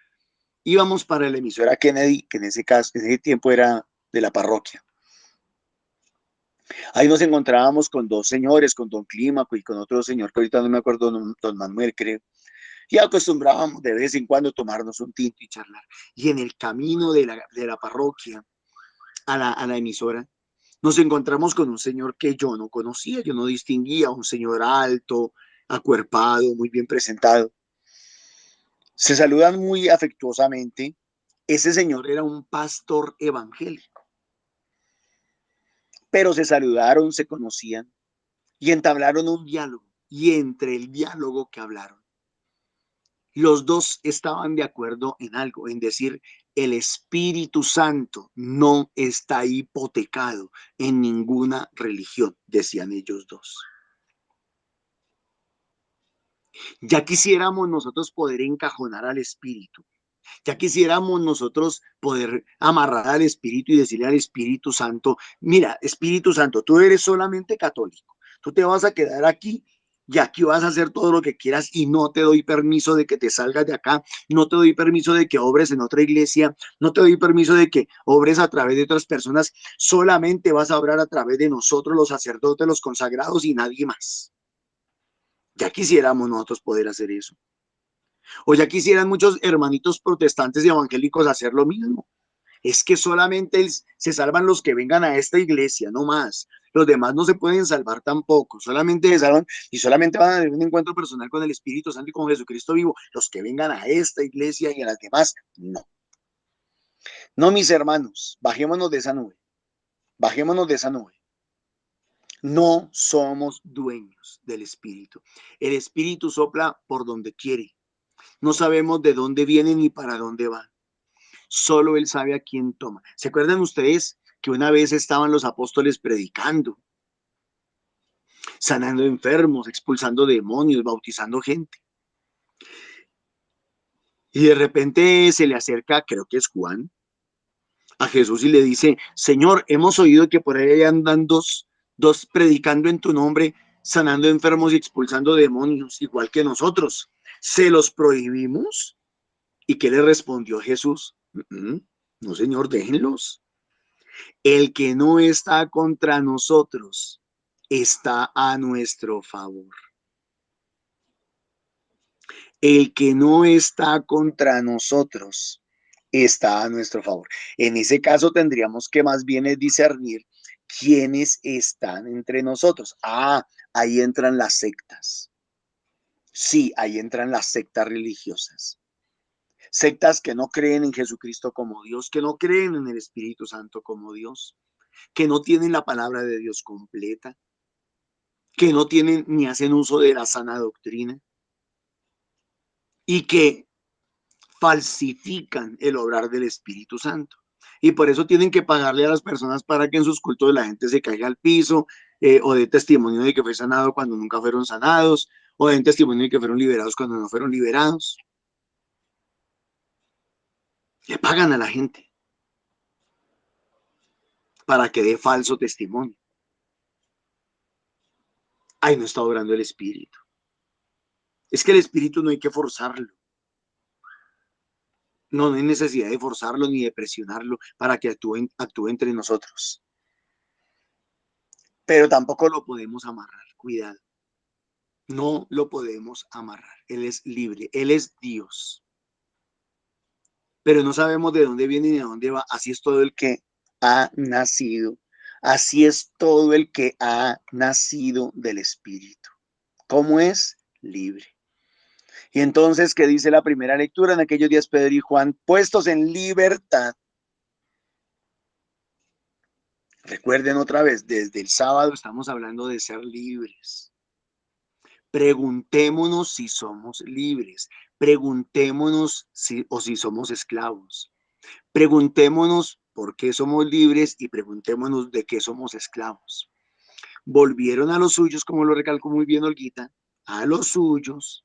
B: íbamos para la emisora Kennedy, que en ese caso, en ese tiempo era de la parroquia. Ahí nos encontrábamos con 2 señores, con don Clímaco y con otro señor que ahorita no me acuerdo, don Manuel creo. Y acostumbrábamos de vez en cuando tomarnos un tinto y charlar. Y en el camino de la parroquia a la emisora, nos encontramos con un señor que yo no conocía, yo no distinguía, un señor alto, acuerpado, muy bien presentado. Se saludan muy afectuosamente. Ese señor era un pastor evangélico, pero se saludaron, se conocían y entablaron un diálogo. Y entre el diálogo que hablaron, los dos estaban de acuerdo en algo, en decir, el Espíritu Santo no está hipotecado en ninguna religión, decían ellos dos. Ya quisiéramos nosotros poder encajonar al Espíritu. Ya quisiéramos nosotros poder amarrar al Espíritu y decirle al Espíritu Santo, mira, Espíritu Santo, tú eres solamente católico. Tú te vas a quedar aquí y aquí vas a hacer todo lo que quieras y no te doy permiso de que te salgas de acá, no te doy permiso de que obres en otra iglesia, no te doy permiso de que obres a través de otras personas, solamente vas a obrar a través de nosotros los sacerdotes, los consagrados y nadie más. Ya quisiéramos nosotros poder hacer eso. O ya quisieran muchos hermanitos protestantes y evangélicos hacer lo mismo. Es que solamente se salvan los que vengan a esta iglesia, no más. Los demás no se pueden salvar tampoco. Solamente se salvan y solamente van a tener un encuentro personal con el Espíritu Santo y con Jesucristo vivo. Los que vengan a esta iglesia y a las demás, no. No, mis hermanos, bajémonos de esa nube. Bajémonos de esa nube. No somos dueños del Espíritu. El Espíritu sopla por donde quiere. No sabemos de dónde viene ni para dónde va. Solo Él sabe a quién toma. ¿Se acuerdan ustedes que una vez estaban los apóstoles predicando, sanando enfermos, expulsando demonios, bautizando gente? Y de repente se le acerca, creo que es Juan, a Jesús y le dice, Señor, hemos oído que por ahí andan dos predicando en tu nombre, sanando enfermos y expulsando demonios, igual que nosotros. ¿Se los prohibimos? ¿Y qué le respondió Jesús? No, Señor, déjenlos. El que no está contra nosotros está a nuestro favor. El que no está contra nosotros está a nuestro favor. En ese caso tendríamos que más bien es discernir quiénes están entre nosotros. Ahí entran las sectas. Sí, ahí entran las sectas religiosas. Sectas que no creen en Jesucristo como Dios, que no creen en el Espíritu Santo como Dios, que no tienen la palabra de Dios completa, que no tienen ni hacen uso de la sana doctrina y que falsifican el obrar del Espíritu Santo. Y por eso tienen que pagarle a las personas para que en sus cultos la gente se caiga al piso, o dé testimonio de que fue sanado cuando nunca fueron sanados, o den testimonio de que fueron liberados cuando no fueron liberados. Le pagan a la gente. para que dé falso testimonio. Ahí no está obrando el Espíritu. Es que el Espíritu no hay que forzarlo. No, no hay necesidad de forzarlo ni de presionarlo para que actúe entre nosotros. Pero tampoco lo podemos amarrar. Cuidado. No lo podemos amarrar. Él es libre. Él es Dios. Pero no sabemos de dónde viene ni de dónde va. Así es todo el que ha nacido. Así es todo el que ha nacido del Espíritu. ¿Cómo es? Libre. Y entonces, ¿qué dice la primera lectura? En aquellos días Pedro y Juan, puestos en libertad. Recuerden otra vez, desde el sábado estamos hablando de ser libres. Preguntémonos si somos libres. Preguntémonos si somos esclavos. Preguntémonos por qué somos libres y preguntémonos de qué somos esclavos. Volvieron a los suyos, como lo recalcó muy bien Olguita, a los suyos.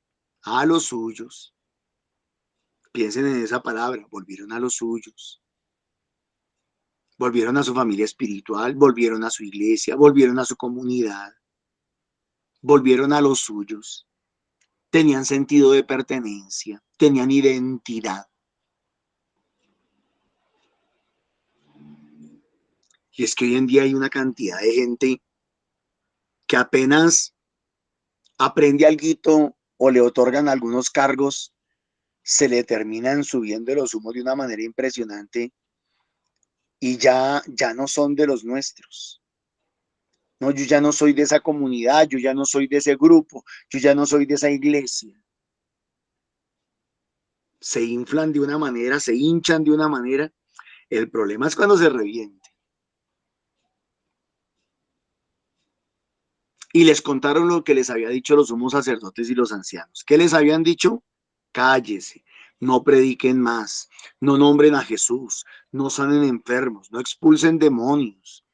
B: Piensen en esa palabra, volvieron a los suyos. Volvieron a su familia espiritual, volvieron a su iglesia, volvieron a su comunidad, volvieron a los suyos. Tenían sentido de pertenencia, tenían identidad. Y es que hoy en día hay una cantidad de gente que apenas aprende alguito o le otorgan algunos cargos, se le terminan subiendo los humos de una manera impresionante y ya no son de los nuestros. No, yo ya no soy de esa comunidad, yo ya no soy de ese grupo, yo ya no soy de esa iglesia. Se inflan de una manera, se hinchan de una manera. El problema es cuando se reviente. Y les contaron lo que les había dicho los sumos sacerdotes y los ancianos. ¿Qué les habían dicho? Cállese, no prediquen más, no nombren a Jesús, no sanen enfermos, no expulsen demonios,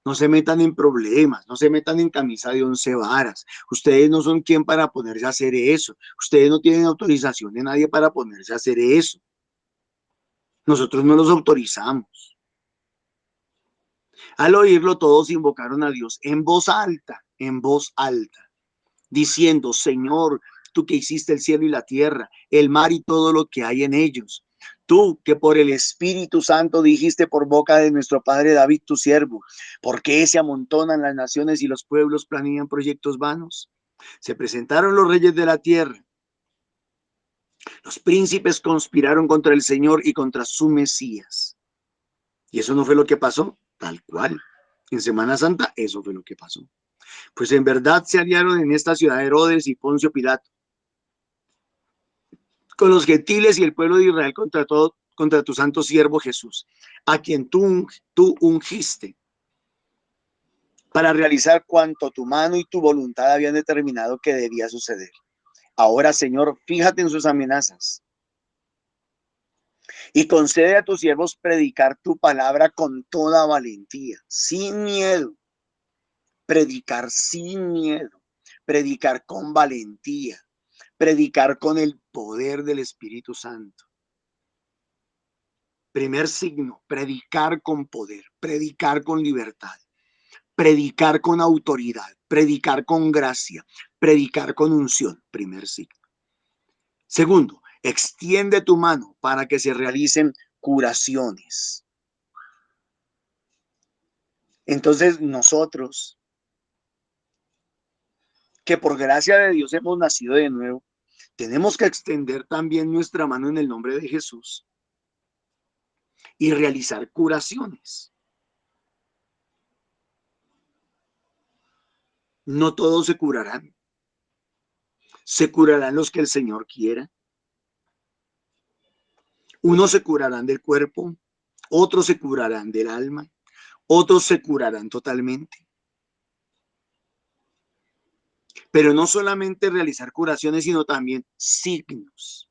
B: no se metan en problemas, no se metan en camisa de 11 varas. Ustedes no son quien para ponerse a hacer eso. Ustedes no tienen autorización de nadie para ponerse a hacer eso. Nosotros no los autorizamos. Al oírlo, todos invocaron a Dios en voz alta, diciendo, Señor, tú que hiciste el cielo y la tierra, el mar y todo lo que hay en ellos. Tú que por el Espíritu Santo dijiste por boca de nuestro padre David, tu siervo, ¿por qué se amontonan las naciones y los pueblos planean proyectos vanos? Se presentaron los reyes de la tierra. Los príncipes conspiraron contra el Señor y contra su Mesías. ¿Y eso no fue lo que pasó? Tal cual. En Semana Santa, eso fue lo que pasó. Pues en verdad se aliaron en esta ciudad Herodes y Poncio Pilato con los gentiles y el pueblo de Israel contra tu santo siervo Jesús, a quien tú ungiste para realizar cuanto tu mano y tu voluntad habían determinado que debía suceder. Ahora, Señor, fíjate en sus amenazas y concede a tus siervos predicar tu palabra con toda valentía, sin miedo. Predicar sin miedo, predicar con valentía, predicar con el poder del Espíritu Santo. Primer signo, predicar con poder, predicar con libertad, predicar con autoridad, predicar con gracia, predicar con unción. Primer signo. Segundo, extiende tu mano para que se realicen curaciones. Entonces nosotros, que por gracia de Dios hemos nacido de nuevo, tenemos que extender también nuestra mano en el nombre de Jesús y realizar curaciones. No todos se curarán. Se curarán los que el Señor quiera. Unos se curarán del cuerpo, otros se curarán del alma, otros se curarán totalmente. Pero no solamente realizar curaciones, sino también signos.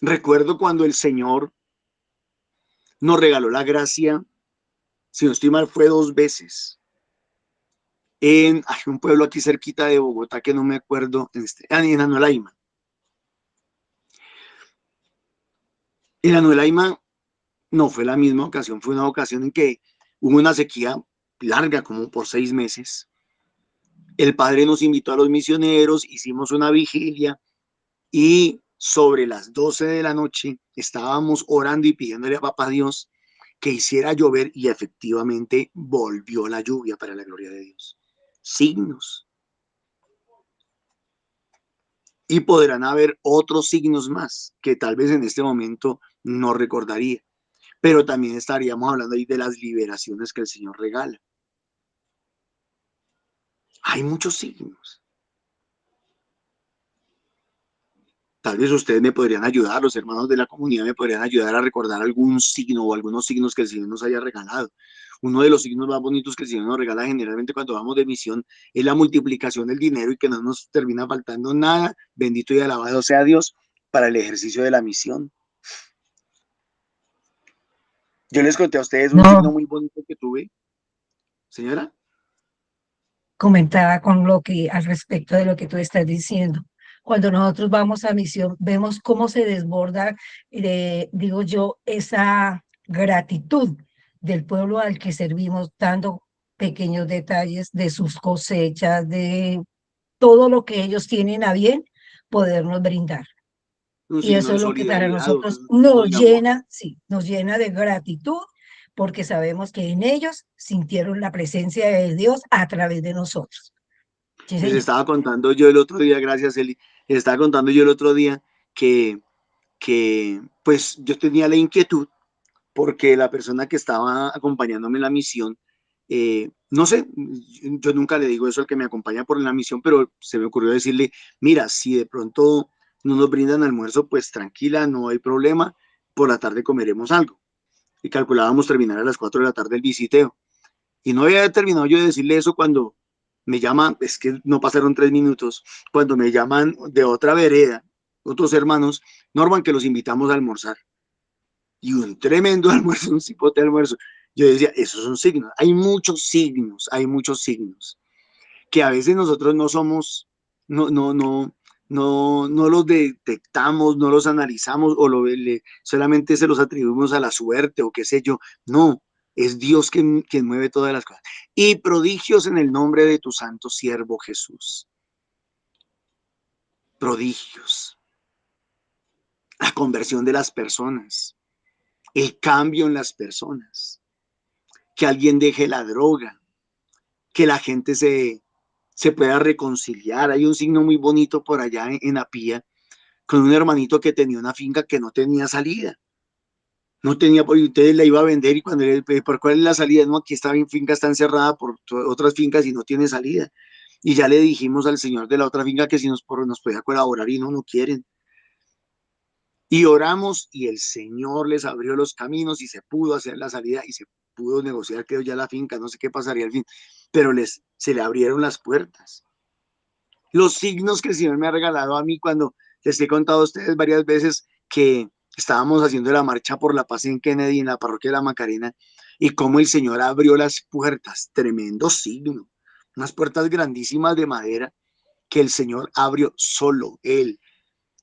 B: Recuerdo cuando el Señor nos regaló la gracia, si no estoy mal, fue 2 veces. En un pueblo aquí cerquita de Bogotá que no me acuerdo, en Anolaima. En Anolaima No fue la misma ocasión, fue una ocasión en que hubo una sequía larga, como por 6 meses. El padre nos invitó a los misioneros, hicimos una vigilia y sobre las 12 de la noche estábamos orando y pidiéndole a papá Dios que hiciera llover y efectivamente volvió la lluvia para la gloria de Dios. Signos. Y podrán haber otros signos más que tal vez en este momento no recordaría, pero también estaríamos hablando ahí de las liberaciones que el Señor regala. Hay muchos signos. Tal vez ustedes me podrían ayudar, los hermanos de la comunidad me podrían ayudar a recordar algún signo o algunos signos que el Señor nos haya regalado. Uno de los signos más bonitos que el Señor nos regala generalmente cuando vamos de misión es la multiplicación del dinero y que no nos termina faltando nada. Bendito y alabado sea Dios para el ejercicio de la misión. Yo les conté a ustedes un signo
C: No,
B: muy bonito que tuve, señora.
C: comentaba con lo que al respecto de lo que tú estás diciendo. Cuando nosotros vamos a misión, vemos cómo se desborda, digo yo, esa gratitud del pueblo al que servimos, dando pequeños detalles de sus cosechas, de todo lo que ellos tienen a bien podernos brindar.
B: Un
C: Y
B: signo
C: eso
B: de
C: es lo que para
B: solidaridad,
C: nosotros
B: un signo
C: nos
B: de amor.
C: llena, sí, nos llena de gratitud, porque sabemos que en ellos sintieron la presencia de Dios a través de nosotros. Sí,
B: Les
C: señor.
B: estaba contando yo el otro día, gracias Eli, les estaba contando yo el otro día que, pues yo tenía la inquietud porque la persona que estaba acompañándome en la misión, no sé, yo nunca le digo eso al que me acompaña por la misión, pero se me ocurrió decirle, mira, si de pronto no nos brindan almuerzo, pues tranquila, no hay problema, por la tarde comeremos algo. Y calculábamos terminar a las 4 de la tarde el visiteo. Y no había terminado yo de decirle eso cuando me llaman, es que no pasaron 3 minutos, cuando me llaman de otra vereda, otros hermanos, Norman, que los invitamos a almorzar. Y un tremendo almuerzo, un cipote de almuerzo. Yo decía, esos son signos. Hay muchos signos, que a veces nosotros no somos, no los detectamos, no los analizamos o solamente se los atribuimos a la suerte o qué sé yo. No, es Dios quien mueve todas las cosas. Y prodigios en el nombre de tu santo siervo Jesús. Prodigios. La conversión de las personas. El cambio en las personas. Que alguien deje la droga. Que la gente se pueda reconciliar. Hay un signo muy bonito por allá en Apía con un hermanito que tenía una finca que no tenía salida. No tenía, porque usted la iba a vender y cuando le, ¿por cuál es la salida? No, aquí esta finca está encerrada por otras fincas y no tiene salida. Y ya le dijimos al señor de la otra finca que si nos podía colaborar y no quieren. Y oramos y el Señor les abrió los caminos y se pudo hacer la salida y se pudo negociar, creo ya la finca, no sé qué pasaría al fin, pero se le abrieron las puertas. Los signos que el Señor me ha regalado a mí cuando les he contado a ustedes varias veces que estábamos haciendo la marcha por la paz en Kennedy, en la parroquia de la Macarena, y cómo el Señor abrió las puertas, tremendo signo, unas puertas grandísimas de madera que el Señor abrió solo, Él.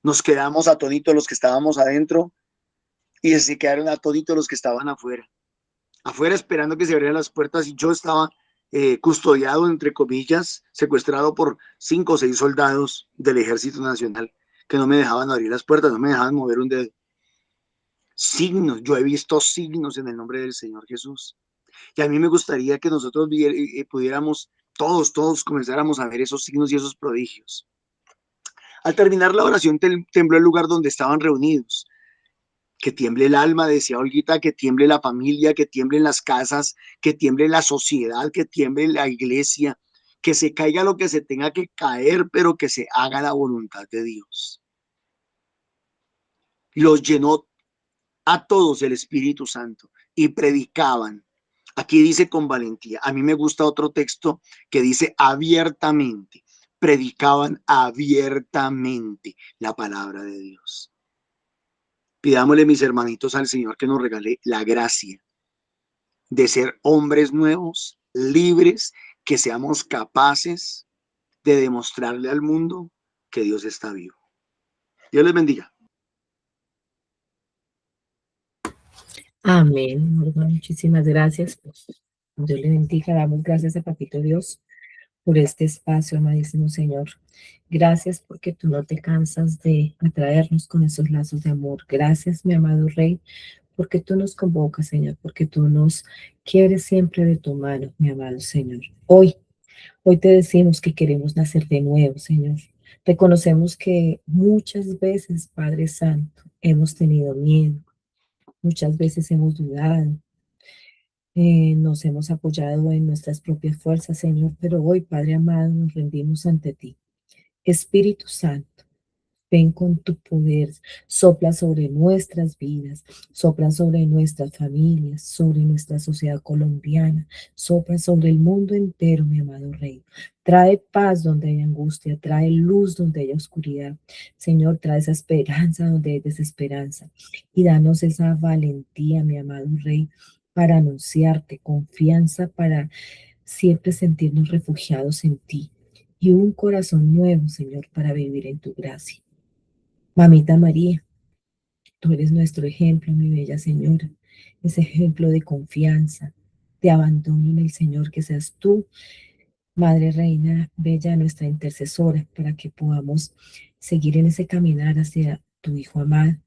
B: Nos quedamos atónitos los que estábamos adentro y se quedaron atónitos los que estaban afuera. Afuera esperando que se abrieran las puertas y yo estaba custodiado, entre comillas, secuestrado por 5 o 6 soldados del Ejército Nacional que no me dejaban abrir las puertas, no me dejaban mover un dedo. Signos, yo he visto signos en el nombre del Señor Jesús. Y a mí me gustaría que nosotros pudiéramos, todos comenzáramos a ver esos signos y esos prodigios. Al terminar la oración tembló el lugar donde estaban reunidos. Que tiemble el alma, decía Olguita, que tiemble la familia, que tiemblen las casas, que tiemble la sociedad, que tiemble la iglesia, que se caiga lo que se tenga que caer, pero que se haga la voluntad de Dios. Los llenó a todos el Espíritu Santo y predicaban. Aquí dice con valentía. A mí me gusta otro texto que dice abiertamente. Predicaban abiertamente la palabra de Dios. Pidámosle, mis hermanitos, al Señor que nos regale la gracia de ser hombres nuevos, libres, que seamos capaces de demostrarle al mundo que Dios está vivo. Dios les bendiga.
A: Amén. Lord, muchísimas gracias. Dios le bendiga. Damos gracias a Papito Dios por este espacio, amadísimo Señor. Gracias porque tú no te cansas de atraernos con esos lazos de amor. Gracias, mi amado Rey, porque tú nos convocas, Señor, porque tú nos quieres siempre de tu mano, mi amado Señor. Hoy te decimos que queremos nacer de nuevo, Señor. Reconocemos que muchas veces, Padre Santo, hemos tenido miedo, muchas veces hemos dudado, nos hemos apoyado en nuestras propias fuerzas, Señor, pero hoy, Padre amado, nos rendimos ante ti. Espíritu Santo, ven con tu poder, sopla sobre nuestras vidas, sopla sobre nuestras familias, sobre nuestra sociedad colombiana, sopla sobre el mundo entero, mi amado Rey. Trae paz donde hay angustia, trae luz donde hay oscuridad. Señor, trae esa esperanza donde hay desesperanza. Y danos esa valentía, mi amado Rey, para anunciarte, confianza para siempre sentirnos refugiados en ti. Y un corazón nuevo, Señor, para vivir en tu gracia. Mamita María, tú eres nuestro ejemplo, mi bella Señora, ese ejemplo de confianza, de abandono en el Señor, que seas tú, Madre Reina, bella, nuestra intercesora, para que podamos seguir en ese caminar hacia tu Hijo amado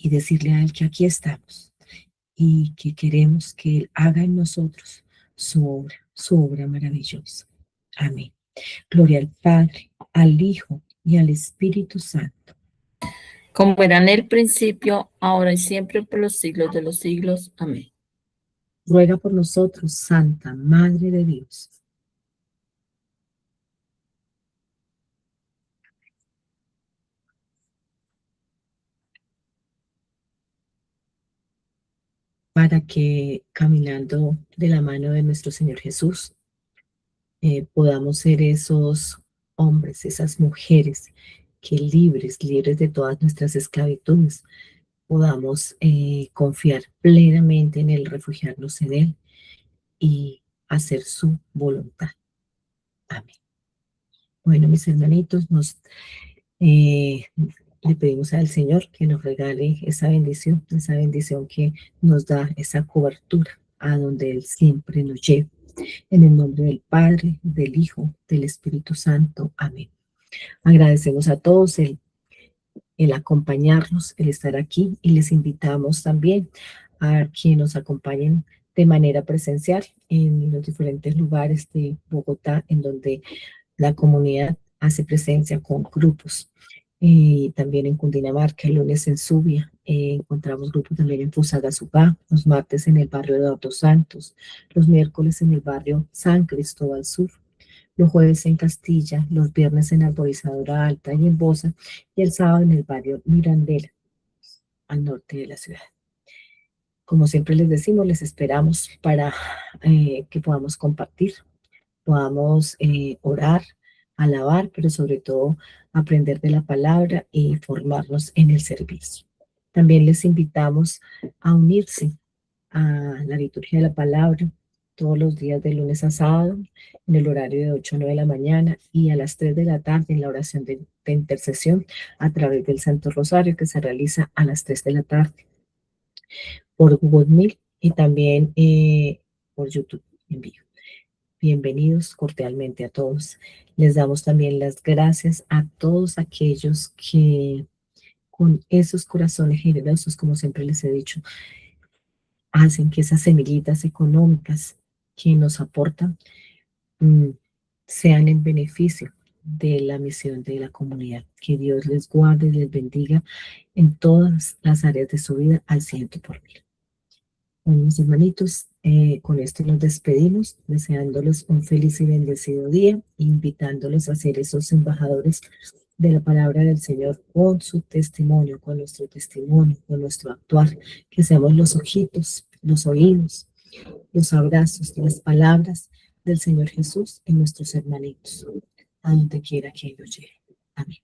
A: y decirle a Él que aquí estamos y que queremos que Él haga en nosotros su obra maravillosa. Amén. Gloria al Padre, al Hijo y al Espíritu Santo.
E: Como era en el principio, ahora y siempre, por los siglos de los siglos. Amén.
A: Ruega por nosotros, Santa Madre de Dios. Para que caminando de la mano de nuestro Señor Jesús, podamos ser esos hombres, esas mujeres que libres de todas nuestras esclavitudes, podamos confiar plenamente en Él, refugiarnos en Él y hacer su voluntad. Amén. Bueno, mis hermanitos, le pedimos al Señor que nos regale esa bendición que nos da esa cobertura a donde Él siempre nos lleva. En el nombre del Padre, del Hijo, del Espíritu Santo. Amén. Agradecemos a todos el acompañarnos, el estar aquí, y les invitamos también a que nos acompañen de manera presencial en los diferentes lugares de Bogotá en donde la comunidad hace presencia con grupos. También en Cundinamarca, el lunes en Subia, encontramos grupos también en Fusagasugá, los martes en el barrio de Autos Santos, los miércoles en el barrio San Cristóbal Sur, los jueves en Castilla, los viernes en Arborizadora Alta y en Bosa, y el sábado en el barrio Mirandela, al norte de la ciudad. Como siempre les decimos, les esperamos para que podamos compartir, podamos orar, alabar, pero sobre todo aprender de la palabra y formarnos en el servicio. También les invitamos a unirse a la liturgia de la palabra todos los días de lunes a sábado en el horario de 8 a 9 de la mañana y a las 3 de la tarde en la oración de intercesión a través del Santo Rosario que se realiza a las 3 de la tarde por Google Meet y también por YouTube en vivo. Bienvenidos cordialmente a todos. Les damos también las gracias a todos aquellos que con esos corazones generosos, como siempre les he dicho, hacen que esas semillitas económicas que nos aportan sean en beneficio de la misión de la comunidad. Que Dios les guarde y les bendiga en todas las áreas de su vida al 100%. Bueno, mis hermanitos, con esto nos despedimos, deseándoles un feliz y bendecido día, invitándoles a ser esos embajadores de la palabra del Señor con su testimonio, con nuestro testimonio, con nuestro actuar, que seamos los ojitos, los oídos, los abrazos, las palabras del Señor Jesús en nuestros hermanitos, a donde quiera que ellos lleguen. Amén.